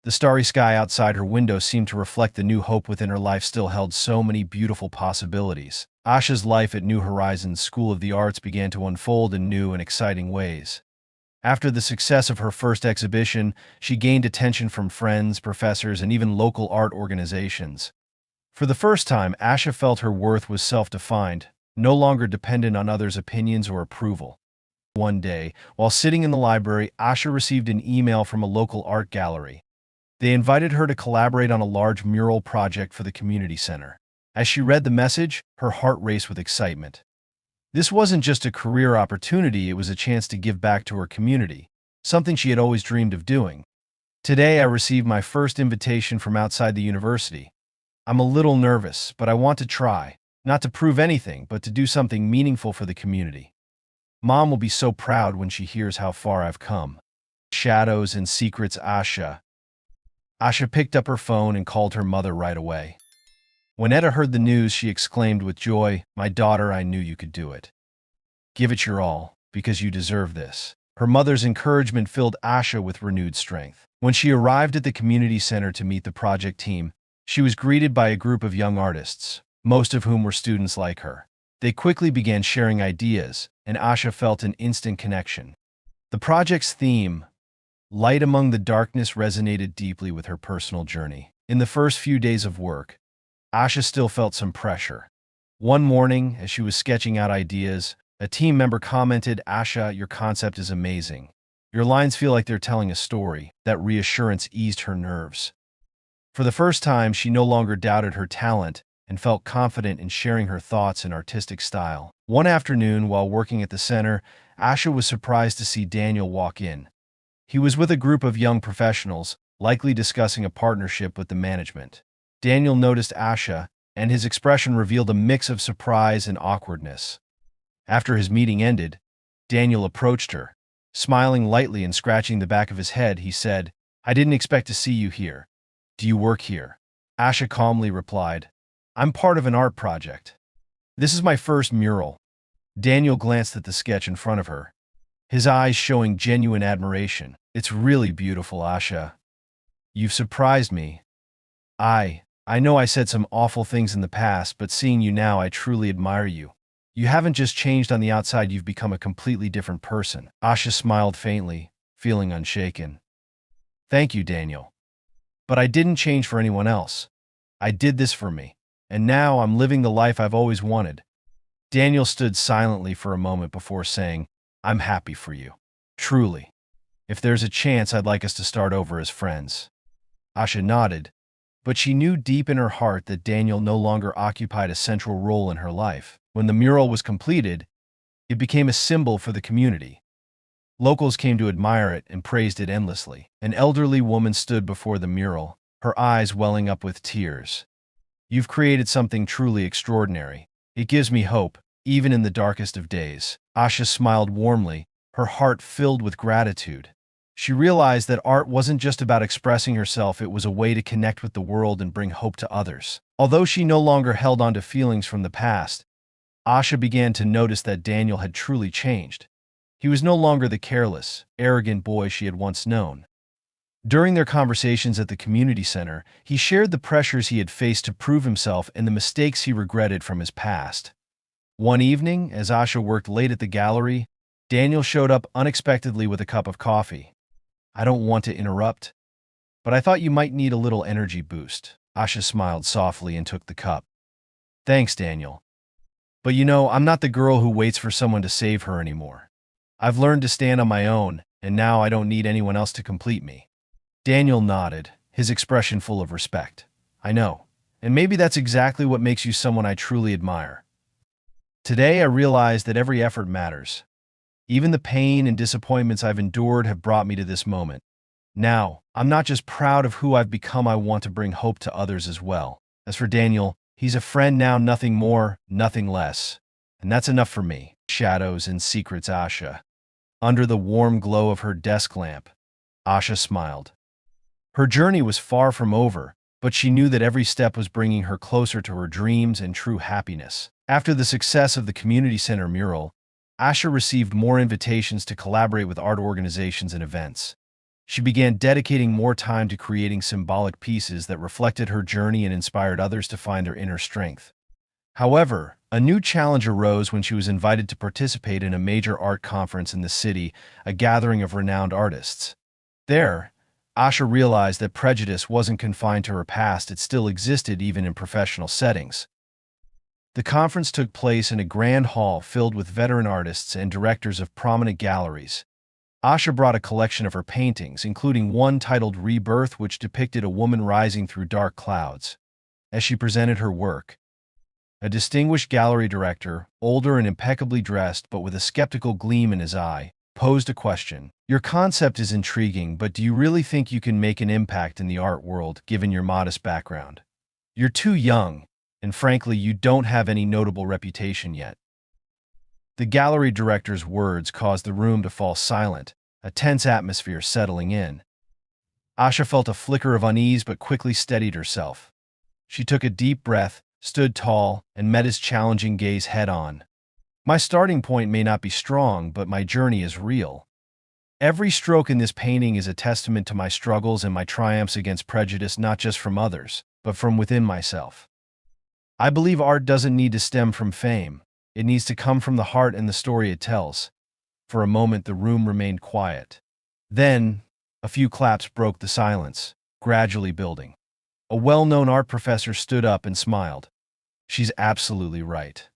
The starry sky outside her window seemed to reflect the new hope within her life still held so many beautiful possibilities. Asha's life at New Horizons School of the Arts began to unfold in new and exciting ways. After the success of her first exhibition, she gained attention from friends, professors, and even local art organizations. For the first time, Asha felt her worth was self-defined, no longer dependent on others' opinions or approval. One day, while sitting in the library, Asha received an email from a local art gallery. They invited her to collaborate on a large mural project for the community center. As she read the message, her heart raced with excitement. This wasn't just a career opportunity, it was a chance to give back to her community, something she had always dreamed of doing. Today, I received my first invitation from outside the university. I'm a little nervous, but I want to try, not to prove anything, but to do something meaningful for the community. Mom will be so proud when she hears how far I've come. Shadows and secrets, Asha. Asha picked up her phone and called her mother right away. When Etta heard the news, she exclaimed with joy, "My daughter, I knew you could do it. Give it your all, because you deserve this." Her mother's encouragement filled Asha with renewed strength. When she arrived at the community center to meet the project team, she was greeted by a group of young artists, most of whom were students like her. They quickly began sharing ideas, and Asha felt an instant connection. The project's theme, Light Among the Darkness, resonated deeply with her personal journey. In the first few days of work, Asha still felt some pressure. One morning, as she was sketching out ideas, a team member commented, "Asha, your concept is amazing. Your lines feel like they're telling a story." That reassurance eased her nerves. For the first time, she no longer doubted her talent and felt confident in sharing her thoughts and artistic style. One afternoon, while working at the center, Asha was surprised to see Daniel walk in. He was with a group of young professionals, likely discussing a partnership with the management. Daniel noticed Asha, and his expression revealed a mix of surprise and awkwardness. After his meeting ended, Daniel approached her. Smiling lightly and scratching the back of his head, he said, "I didn't expect to see you here. Do you work here?" Asha calmly replied, "I'm part of an art project. This is my first mural." Daniel glanced at the sketch in front of her, his eyes showing genuine admiration. "It's really beautiful, Asha. You've surprised me. I know I said some awful things in the past, but seeing you now, I truly admire you. You haven't just changed on the outside, you've become a completely different person." Asha smiled faintly, feeling unshaken. "Thank you, Daniel. But I didn't change for anyone else. I did this for me. And now I'm living the life I've always wanted." Daniel stood silently for a moment before saying, "I'm happy for you. Truly. If there's a chance, I'd like us to start over as friends." Asha nodded, but she knew deep in her heart that Daniel no longer occupied a central role in her life. When the mural was completed, it became a symbol for the community. Locals came to admire it and praised it endlessly. An elderly woman stood before the mural, her eyes welling up with tears. "You've created something truly extraordinary. It gives me hope, even in the darkest of days." Asha smiled warmly, her heart filled with gratitude. She realized that art wasn't just about expressing herself, it was a way to connect with the world and bring hope to others. Although she no longer held on to feelings from the past, Asha began to notice that Daniel had truly changed. He was no longer the careless, arrogant boy she had once known. During their conversations at the community center, he shared the pressures he had faced to prove himself and the mistakes he regretted from his past. One evening, as Asha worked late at the gallery, Daniel showed up unexpectedly with a cup of coffee. "I don't want to interrupt, but I thought you might need a little energy boost." Asha smiled softly and took the cup. "Thanks, Daniel. But you know, I'm not the girl who waits for someone to save her anymore. I've learned to stand on my own, and now I don't need anyone else to complete me." Daniel nodded, his expression full of respect. "I know, and maybe that's exactly what makes you someone I truly admire. Today I realized that every effort matters. Even the pain and disappointments I've endured have brought me to this moment. Now, I'm not just proud of who I've become, I want to bring hope to others as well." As for Daniel, he's a friend now, nothing more, nothing less. And that's enough for me. Shadows and secrets, Asha. Under the warm glow of her desk lamp, Asha smiled. Her journey was far from over, but she knew that every step was bringing her closer to her dreams and true happiness. After the success of the community center mural, Asha received more invitations to collaborate with art organizations and events. She began dedicating more time to creating symbolic pieces that reflected her journey and inspired others to find their inner strength. However, a new challenge arose when she was invited to participate in a major art conference in the city, a gathering of renowned artists. There, Asha realized that prejudice wasn't confined to her past, it still existed even in professional settings. The conference took place in a grand hall filled with veteran artists and directors of prominent galleries. Asha brought a collection of her paintings, including one titled Rebirth, which depicted a woman rising through dark clouds. As she presented her work, a distinguished gallery director, older and impeccably dressed but with a skeptical gleam in his eye, posed a question. Your concept is intriguing, but do you really think you can make an impact in the art world given your modest background? You're too young, and frankly, you don't have any notable reputation yet. The gallery director's words caused the room to fall silent, a tense atmosphere settling in. Asha felt a flicker of unease but quickly steadied herself. She took a deep breath, stood tall, and met his challenging gaze head-on. My starting point may not be strong, but my journey is real. Every stroke in this painting is a testament to my struggles and my triumphs against prejudice, not just from others, but from within myself. I believe art doesn't need to stem from fame. It needs to come from the heart and the story it tells. For a moment, the room remained quiet. Then, a few claps broke the silence, gradually building. A well-known art professor stood up and smiled. She's absolutely right.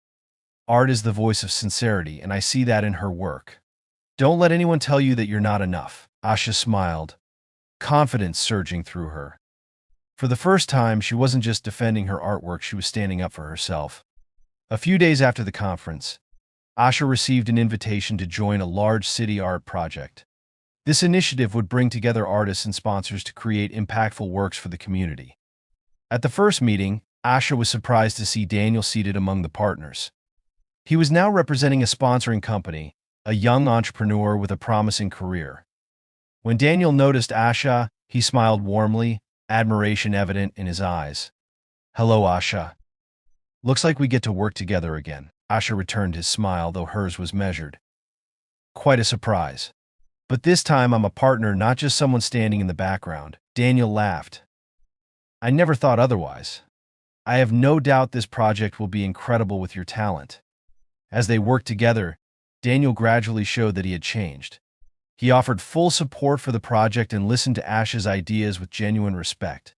Art is the voice of sincerity, and I see that in her work. Don't let anyone tell you that you're not enough. Asha smiled, confidence surging through her. For the first time, she wasn't just defending her artwork, she was standing up for herself. A few days after the conference, Asha received an invitation to join a large city art project. This initiative would bring together artists and sponsors to create impactful works for the community. At the first meeting, Asha was surprised to see Daniel seated among the partners. He was now representing a sponsoring company, a young entrepreneur with a promising career. When Daniel noticed Asha, he smiled warmly, admiration evident in his eyes. "Hello, Asha. Looks like we get to work together again." Asha returned his smile, though hers was measured. "Quite a surprise. But this time I'm a partner, not just someone standing in the background." Daniel laughed. "I never thought otherwise. I have no doubt this project will be incredible with your talent." As they worked together, Daniel gradually showed that he had changed. He offered full support for the project and listened to Asha's ideas with genuine respect.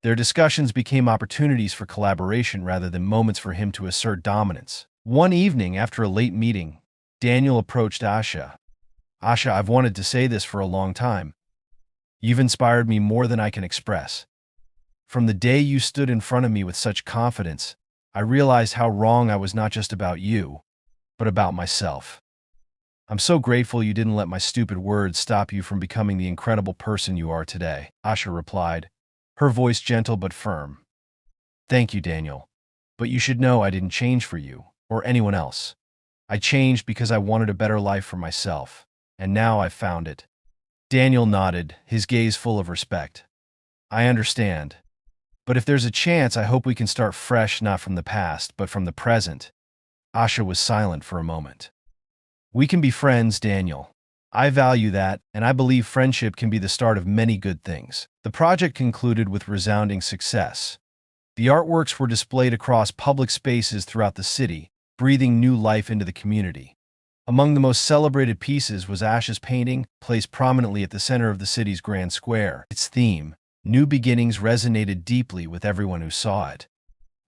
Their discussions became opportunities for collaboration rather than moments for him to assert dominance. One evening, after a late meeting, Daniel approached Asha. "Asha, I've wanted to say this for a long time. You've inspired me more than I can express. From the day you stood in front of me with such confidence, I realized how wrong I was, not just about you, but about myself. I'm so grateful you didn't let my stupid words stop you from becoming the incredible person you are today." Asha replied, her voice gentle but firm. "Thank you, Daniel. But you should know I didn't change for you, or anyone else. I changed because I wanted a better life for myself, and now I've found it." Daniel nodded, his gaze full of respect. "I understand. But if there's a chance, I hope we can start fresh, not from the past, but from the present." Asha was silent for a moment. "We can be friends, Daniel. I value that, and I believe friendship can be the start of many good things." The project concluded with resounding success. The artworks were displayed across public spaces throughout the city, breathing new life into the community. Among the most celebrated pieces was Asha's painting, placed prominently at the center of the city's grand square. Its theme, New Beginnings, resonated deeply with everyone who saw it.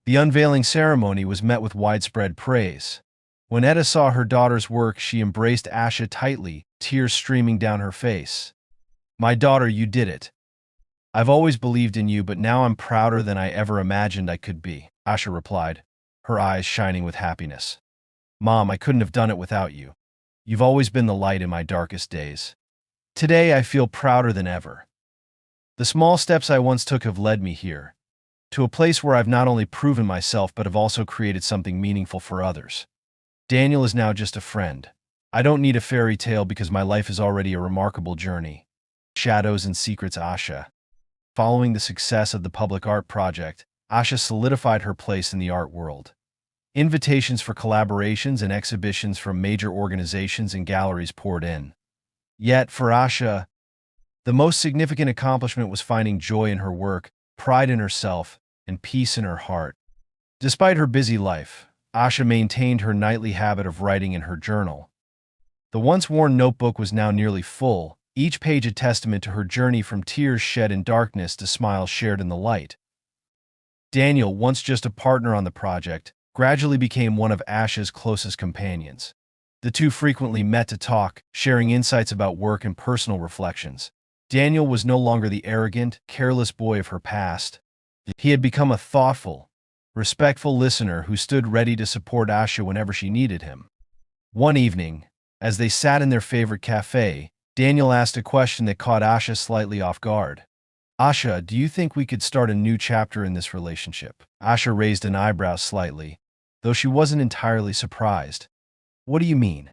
The unveiling ceremony was met with widespread praise. When Etta saw her daughter's work, she embraced Asha tightly, tears streaming down her face. "My daughter, you did it. I've always believed in you, but now I'm prouder than I ever imagined I could be," Asha replied, her eyes shining with happiness. "Mom, I couldn't have done it without you. You've always been the light in my darkest days. Today I feel prouder than ever. The small steps I once took have led me here, to a place where I've not only proven myself but have also created something meaningful for others. Daniel is now just a friend. I don't need a fairy tale because my life is already a remarkable journey." Shadows and Secrets. Asha. Following the success of the public art project, Asha solidified her place in the art world. Invitations for collaborations and exhibitions from major organizations and galleries poured in. Yet, for Asha, The most significant accomplishment was finding joy in her work, pride in herself, and peace in her heart. Despite her busy life, Asha maintained her nightly habit of writing in her journal. The once-worn notebook was now nearly full, each page a testament to her journey from tears shed in darkness to smiles shared in the light. Daniel, once just a partner on the project, gradually became one of Asha's closest companions. The two frequently met to talk, sharing insights about work and personal reflections. Daniel was no longer the arrogant, careless boy of her past. He had become a thoughtful, respectful listener who stood ready to support Asha whenever she needed him. One evening, as they sat in their favorite cafe, Daniel asked a question that caught Asha slightly off guard. "Asha, do you think we could start a new chapter in this relationship?" Asha raised an eyebrow slightly, though she wasn't entirely surprised. "What do you mean?"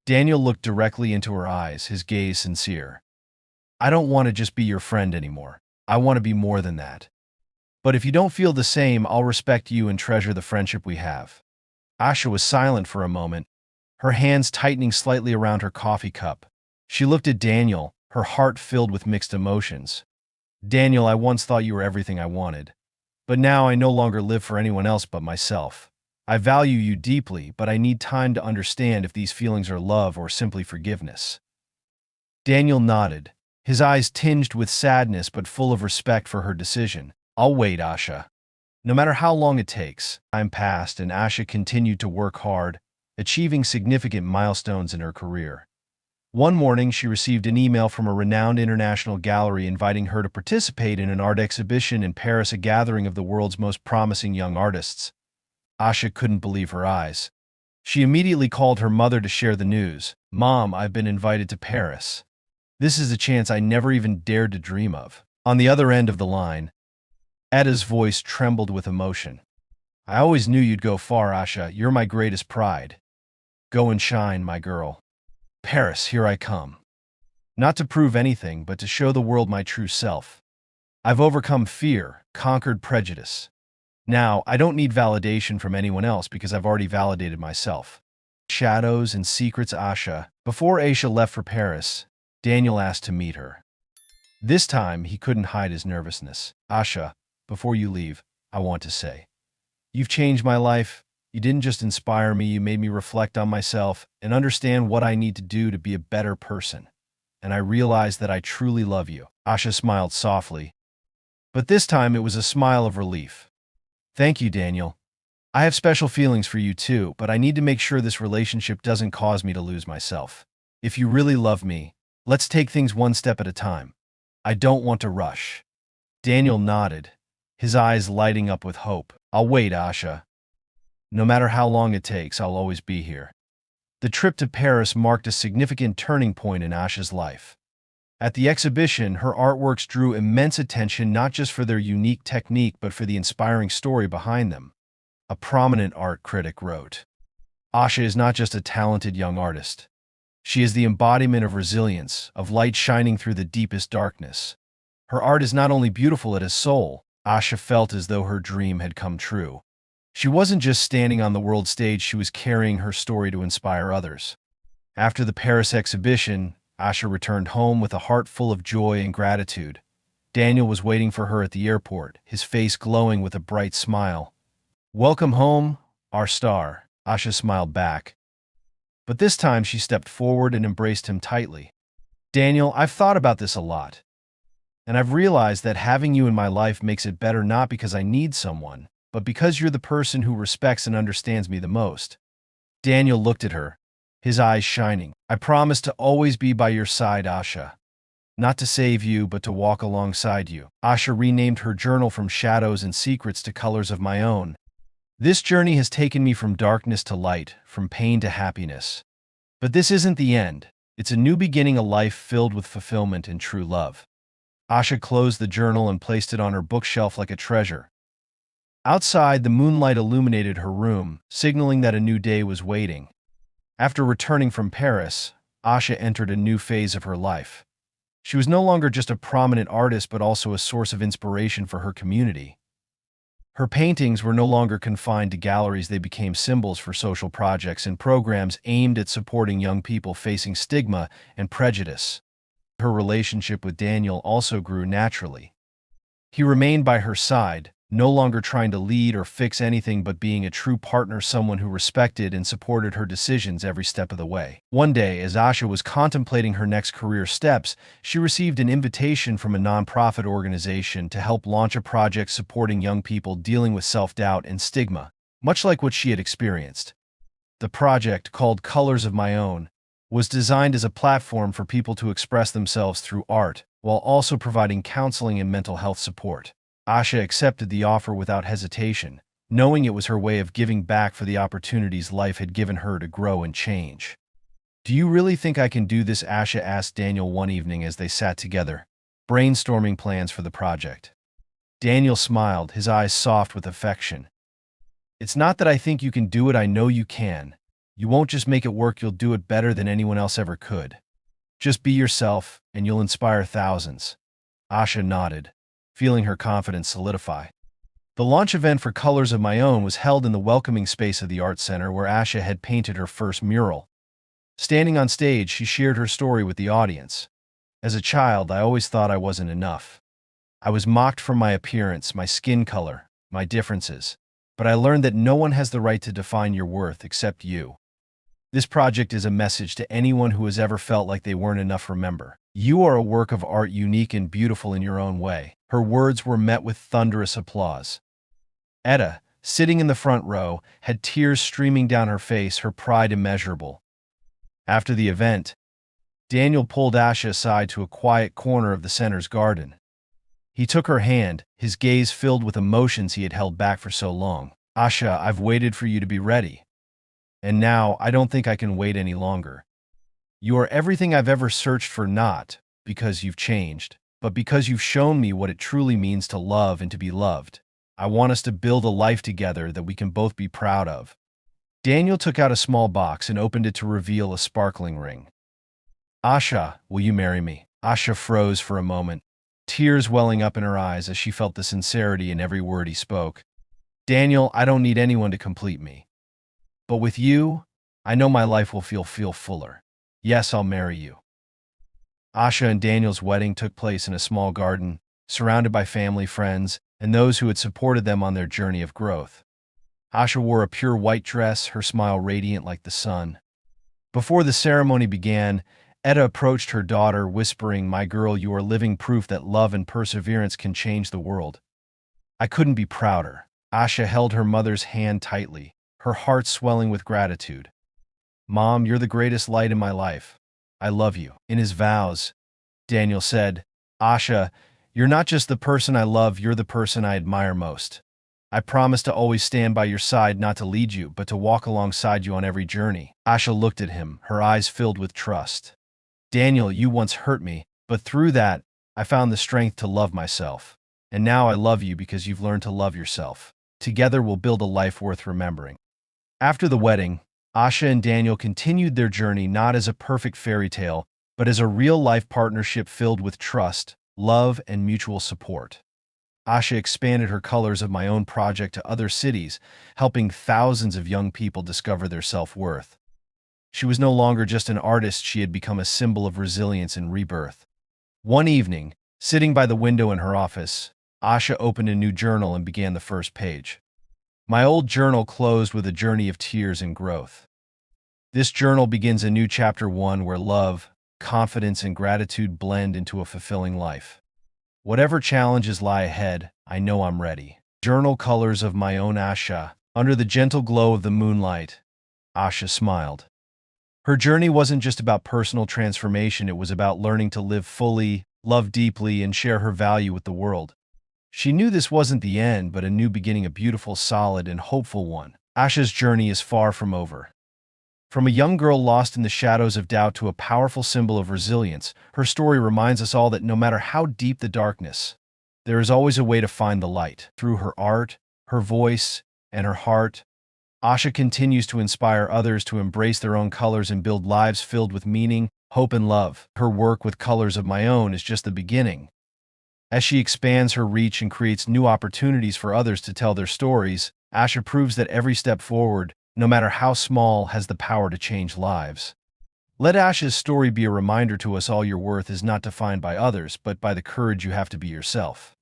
Daniel looked directly into her eyes, his gaze sincere. "I don't want to just be your friend anymore. I want to be more than that. But if you don't feel the same, I'll respect you and treasure the friendship we have." Asha was silent for a moment, her hands tightening slightly around her coffee cup. She looked at Daniel, her heart filled with mixed emotions. "Daniel, I once thought you were everything I wanted. But now I no longer live for anyone else but myself. I value you deeply, but I need time to understand if these feelings are love or simply forgiveness." Daniel nodded, his eyes tinged with sadness but full of respect for her decision. "I'll wait, Asha." No matter how long it takes, time passed and Asha continued to work hard, achieving significant milestones in her career. One morning, she received an email from a renowned international gallery inviting her to participate in an art exhibition in Paris, a gathering of the world's most promising young artists. Asha couldn't believe her eyes. She immediately called her mother to share the news. "Mom, I've been invited to Paris. This is a chance I never even dared to dream of." On the other end of the line, Eda's voice trembled with emotion. "I always knew you'd go far, Asha. You're my greatest pride. Go and shine, my girl. Paris, here I come. Not to prove anything, but to show the world my true self. I've overcome fear, conquered prejudice. Now, I don't need validation from anyone else because I've already validated myself." Shadows and secrets, Asha. Before Asha left for Paris, Daniel asked to meet her. This time, he couldn't hide his nervousness. "Asha, before you leave, I want to say, you've changed my life. You didn't just inspire me, you made me reflect on myself and understand what I need to do to be a better person. And I realized that I truly love you." Asha smiled softly, but this time it was a smile of relief. "Thank you, Daniel. I have special feelings for you too, but I need to make sure this relationship doesn't cause me to lose myself. If you really love me, let's take things one step at a time. I don't want to rush." Daniel nodded, his eyes lighting up with hope. "I'll wait, Asha. No matter how long it takes, I'll always be here." The trip to Paris marked a significant turning point in Asha's life. At the exhibition, her artworks drew immense attention not just for their unique technique but for the inspiring story behind them. A prominent art critic wrote, "Asha is not just a talented young artist. She is the embodiment of resilience, of light shining through the deepest darkness. Her art is not only beautiful, it has soul." Asha felt as though her dream had come true. She wasn't just standing on the world stage, she was carrying her story to inspire others. After the Paris exhibition, Asha returned home with a heart full of joy and gratitude. Daniel was waiting for her at the airport, his face glowing with a bright smile. "Welcome home, our star," Asha smiled back. But this time she stepped forward and embraced him tightly. "Daniel, I've thought about this a lot. And I've realized that having you in my life makes it better, not because I need someone, but because you're the person who respects and understands me the most." Daniel looked at her, his eyes shining. "I promise to always be by your side, Asha. Not to save you, but to walk alongside you." Asha renamed her journal from Shadows and Secrets to Colors of My Own. "This journey has taken me from darkness to light, from pain to happiness. But this isn't the end. It's a new beginning, a life filled with fulfillment and true love." Asha closed the journal and placed it on her bookshelf like a treasure. Outside, the moonlight illuminated her room, signaling that a new day was waiting. After returning from Paris, Asha entered a new phase of her life. She was no longer just a prominent artist but also a source of inspiration for her community. Her paintings were no longer confined to galleries, they became symbols for social projects and programs aimed at supporting young people facing stigma and prejudice. Her relationship with Daniel also grew naturally. He remained by her side, no longer trying to lead or fix anything but being a true partner, someone who respected and supported her decisions every step of the way. One day, as Asha was contemplating her next career steps, she received an invitation from a nonprofit organization to help launch a project supporting young people dealing with self-doubt and stigma, much like what she had experienced. The project, called Colors of My Own, was designed as a platform for people to express themselves through art, while also providing counseling and mental health support. Asha accepted the offer without hesitation, knowing it was her way of giving back for the opportunities life had given her to grow and change. "Do you really think I can do this?" Asha asked Daniel one evening as they sat together, brainstorming plans for the project. Daniel smiled, his eyes soft with affection. "It's not that I think you can do it, I know you can. You won't just make it work, you'll do it better than anyone else ever could. Just be yourself, and you'll inspire thousands." Asha nodded, feeling her confidence solidify. The launch event for Colors of My Own was held in the welcoming space of the Art Center where Asha had painted her first mural. Standing on stage, she shared her story with the audience. "As a child, I always thought I wasn't enough. I was mocked for my appearance, my skin color, my differences. But I learned that no one has the right to define your worth except you. This project is a message to anyone who has ever felt like they weren't enough. Remember, you are a work of art, unique and beautiful in your own way." Her words were met with thunderous applause. Etta, sitting in the front row, had tears streaming down her face, her pride immeasurable. After the event, Daniel pulled Asha aside to a quiet corner of the center's garden. He took her hand, his gaze filled with emotions he had held back for so long. "Asha, I've waited for you to be ready. And now, I don't think I can wait any longer. You are everything I've ever searched for, not because you've changed, but because you've shown me what it truly means to love and to be loved. I want us to build a life together that we can both be proud of." Daniel took out a small box and opened it to reveal a sparkling ring. "Asha, will you marry me?" Asha froze for a moment, tears welling up in her eyes as she felt the sincerity in every word he spoke. "Daniel, I don't need anyone to complete me. But with you, I know my life will feel fuller. Yes, I'll marry you." Asha and Daniel's wedding took place in a small garden, surrounded by family, friends, and those who had supported them on their journey of growth. Asha wore a pure white dress, her smile radiant like the sun. Before the ceremony began, Etta approached her daughter, whispering, "My girl, you are living proof that love and perseverance can change the world." "I couldn't be prouder." Asha held her mother's hand tightly, her heart swelling with gratitude. "Mom, you're the greatest light in my life. I love you." In his vows, Daniel said, "Asha, you're not just the person I love, you're the person I admire most. I promise to always stand by your side, not to lead you, but to walk alongside you on every journey." Asha looked at him, her eyes filled with trust. "Daniel, you once hurt me, but through that, I found the strength to love myself. And now I love you because you've learned to love yourself. Together we'll build a life worth remembering." After the wedding, Asha and Daniel continued their journey not as a perfect fairy tale, but as a real-life partnership filled with trust, love, and mutual support. Asha expanded her Colors of My Own project to other cities, helping thousands of young people discover their self-worth. She was no longer just an artist, she had become a symbol of resilience and rebirth. One evening, sitting by the window in her office, Asha opened a new journal and began the first page. My old journal closed with a journey of tears and growth. This journal begins a new chapter, one where love, confidence, and gratitude blend into a fulfilling life. Whatever challenges lie ahead, I know I'm ready. Journal Colors of My Own. Asha. Under the gentle glow of the moonlight, Asha smiled. Her journey wasn't just about personal transformation, it was about learning to live fully, love deeply, and share her value with the world. She knew this wasn't the end, but a new beginning, a beautiful, solid, and hopeful one. Asha's journey is far from over. From a young girl lost in the shadows of doubt to a powerful symbol of resilience, her story reminds us all that no matter how deep the darkness, there is always a way to find the light. Through her art, her voice, and her heart, Asha continues to inspire others to embrace their own colors and build lives filled with meaning, hope, and love. Her work with Colors of My Own is just the beginning. As she expands her reach and creates new opportunities for others to tell their stories, Asha proves that every step forward, no matter how small, has the power to change lives. Let Asha's story be a reminder to us all your worth is not defined by others, but by the courage you have to be yourself.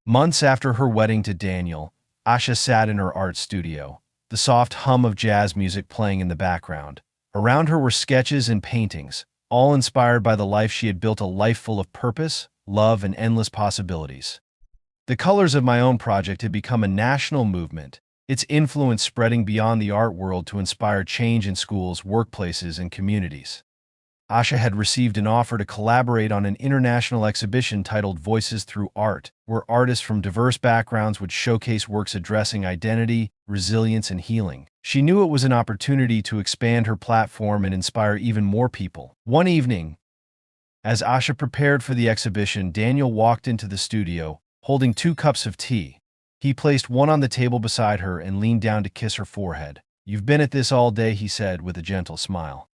Months after her wedding to Daniel, Asha sat in her art studio, the soft hum of jazz music playing in the background. Around her were sketches and paintings, all inspired by the life she had built, a life full of purpose, love, and endless possibilities. The colors of my own project had become a national movement, its influence spreading beyond the art world to inspire change in schools, workplaces, and communities. Asha had received an offer to collaborate on an international exhibition titled Voices Through Art, where artists from diverse backgrounds would showcase works addressing identity, resilience, and healing. She knew it was an opportunity to expand her platform and inspire even more people. One evening, as Asha prepared for the exhibition, Daniel walked into the studio, holding 2 cups of tea. He placed one on the table beside her and leaned down to kiss her forehead. "You've been at this all day," he said with a gentle smile.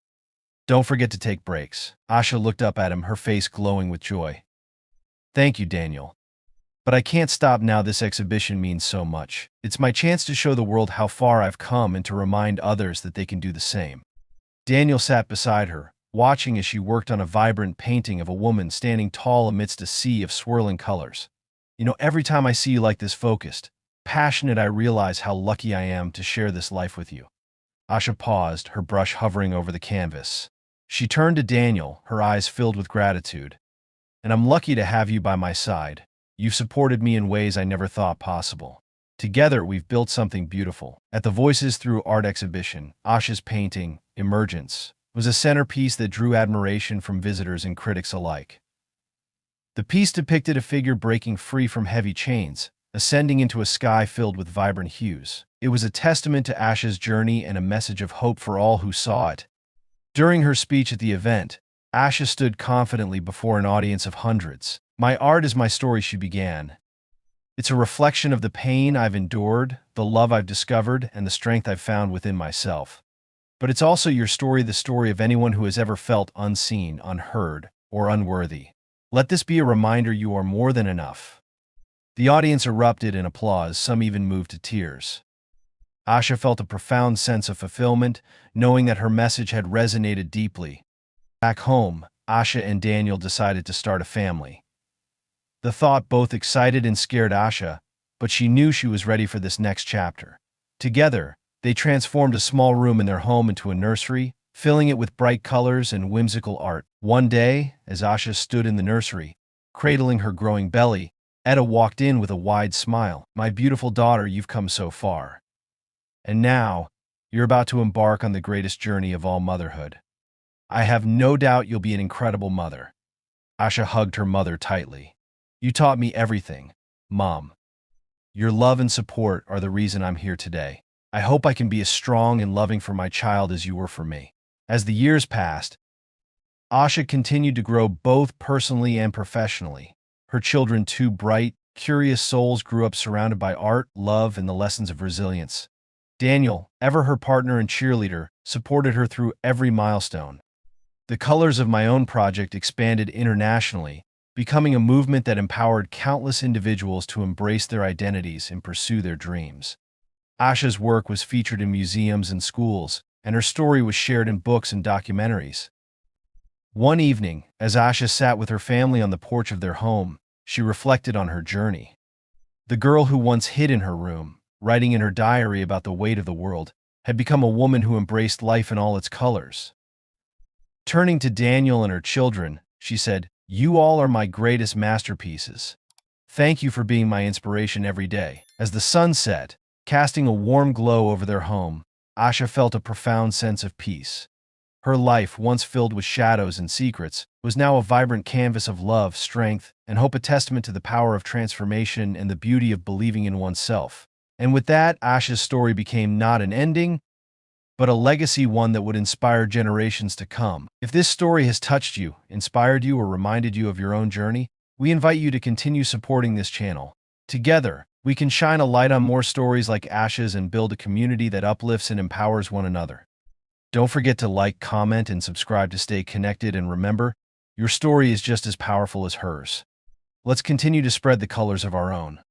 "Don't forget to take breaks." Asha looked up at him, her face glowing with joy. "Thank you, Daniel. But I can't stop now. This exhibition means so much. It's my chance to show the world how far I've come and to remind others that they can do the same." Daniel sat beside her, watching as she worked on a vibrant painting of a woman standing tall amidst a sea of swirling colors. Every time I see you like this, focused, passionate, I realize how lucky I am to share this life with you." Asha paused, her brush hovering over the canvas. She turned to Daniel, her eyes filled with gratitude. "And I'm lucky to have you by my side. You've supported me in ways I never thought possible. Together, we've built something beautiful." At the Voices Through Art exhibition, Asha's painting, Emergence, was a centerpiece that drew admiration from visitors and critics alike. The piece depicted a figure breaking free from heavy chains, ascending into a sky filled with vibrant hues. It was a testament to Asha's journey and a message of hope for all who saw it. During her speech at the event, Asha stood confidently before an audience of hundreds. "My art is my story," she began. "It's a reflection of the pain I've endured, the love I've discovered, and the strength I've found within myself. But it's also your story, the story of anyone who has ever felt unseen, unheard, or unworthy. Let this be a reminder you are more than enough." The audience erupted in applause, some even moved to tears. Asha felt a profound sense of fulfillment, knowing that her message had resonated deeply. Back home, Asha and Daniel decided to start a family. The thought both excited and scared Asha, but she knew she was ready for this next chapter. Together, they transformed a small room in their home into a nursery, filling it with bright colors and whimsical art. One day, as Asha stood in the nursery, cradling her growing belly, Etta walked in with a wide smile. "My beautiful daughter, you've come so far. And now, you're about to embark on the greatest journey of all motherhood. I have no doubt you'll be an incredible mother." Asha hugged her mother tightly. "You taught me everything, Mom. Your love and support are the reason I'm here today. I hope I can be as strong and loving for my child as you were for me." As the years passed, Asha continued to grow both personally and professionally. Her children, 2 bright, curious souls, grew up surrounded by art, love, and the lessons of resilience. Daniel, ever her partner and cheerleader, supported her through every milestone. The colors of my own project expanded internationally, becoming a movement that empowered countless individuals to embrace their identities and pursue their dreams. Asha's work was featured in museums and schools, and her story was shared in books and documentaries. One evening, as Asha sat with her family on the porch of their home, she reflected on her journey. The girl who once hid in her room, writing in her diary about the weight of the world, had become a woman who embraced life in all its colors. Turning to Daniel and her children, she said, "You all are my greatest masterpieces. Thank you for being my inspiration every day." As the sun set, casting a warm glow over their home, Asha felt a profound sense of peace. Her life, once filled with shadows and secrets, was now a vibrant canvas of love, strength, and hope, a testament to the power of transformation and the beauty of believing in oneself. And with that, Asha's story became not an ending, but a legacy, one that would inspire generations to come. If this story has touched you, inspired you, or reminded you of your own journey, we invite you to continue supporting this channel. Together, we can shine a light on more stories like Asha's and build a community that uplifts and empowers one another. Don't forget to like, comment, and subscribe to stay connected, and remember, your story is just as powerful as hers. Let's continue to spread the colors of our own.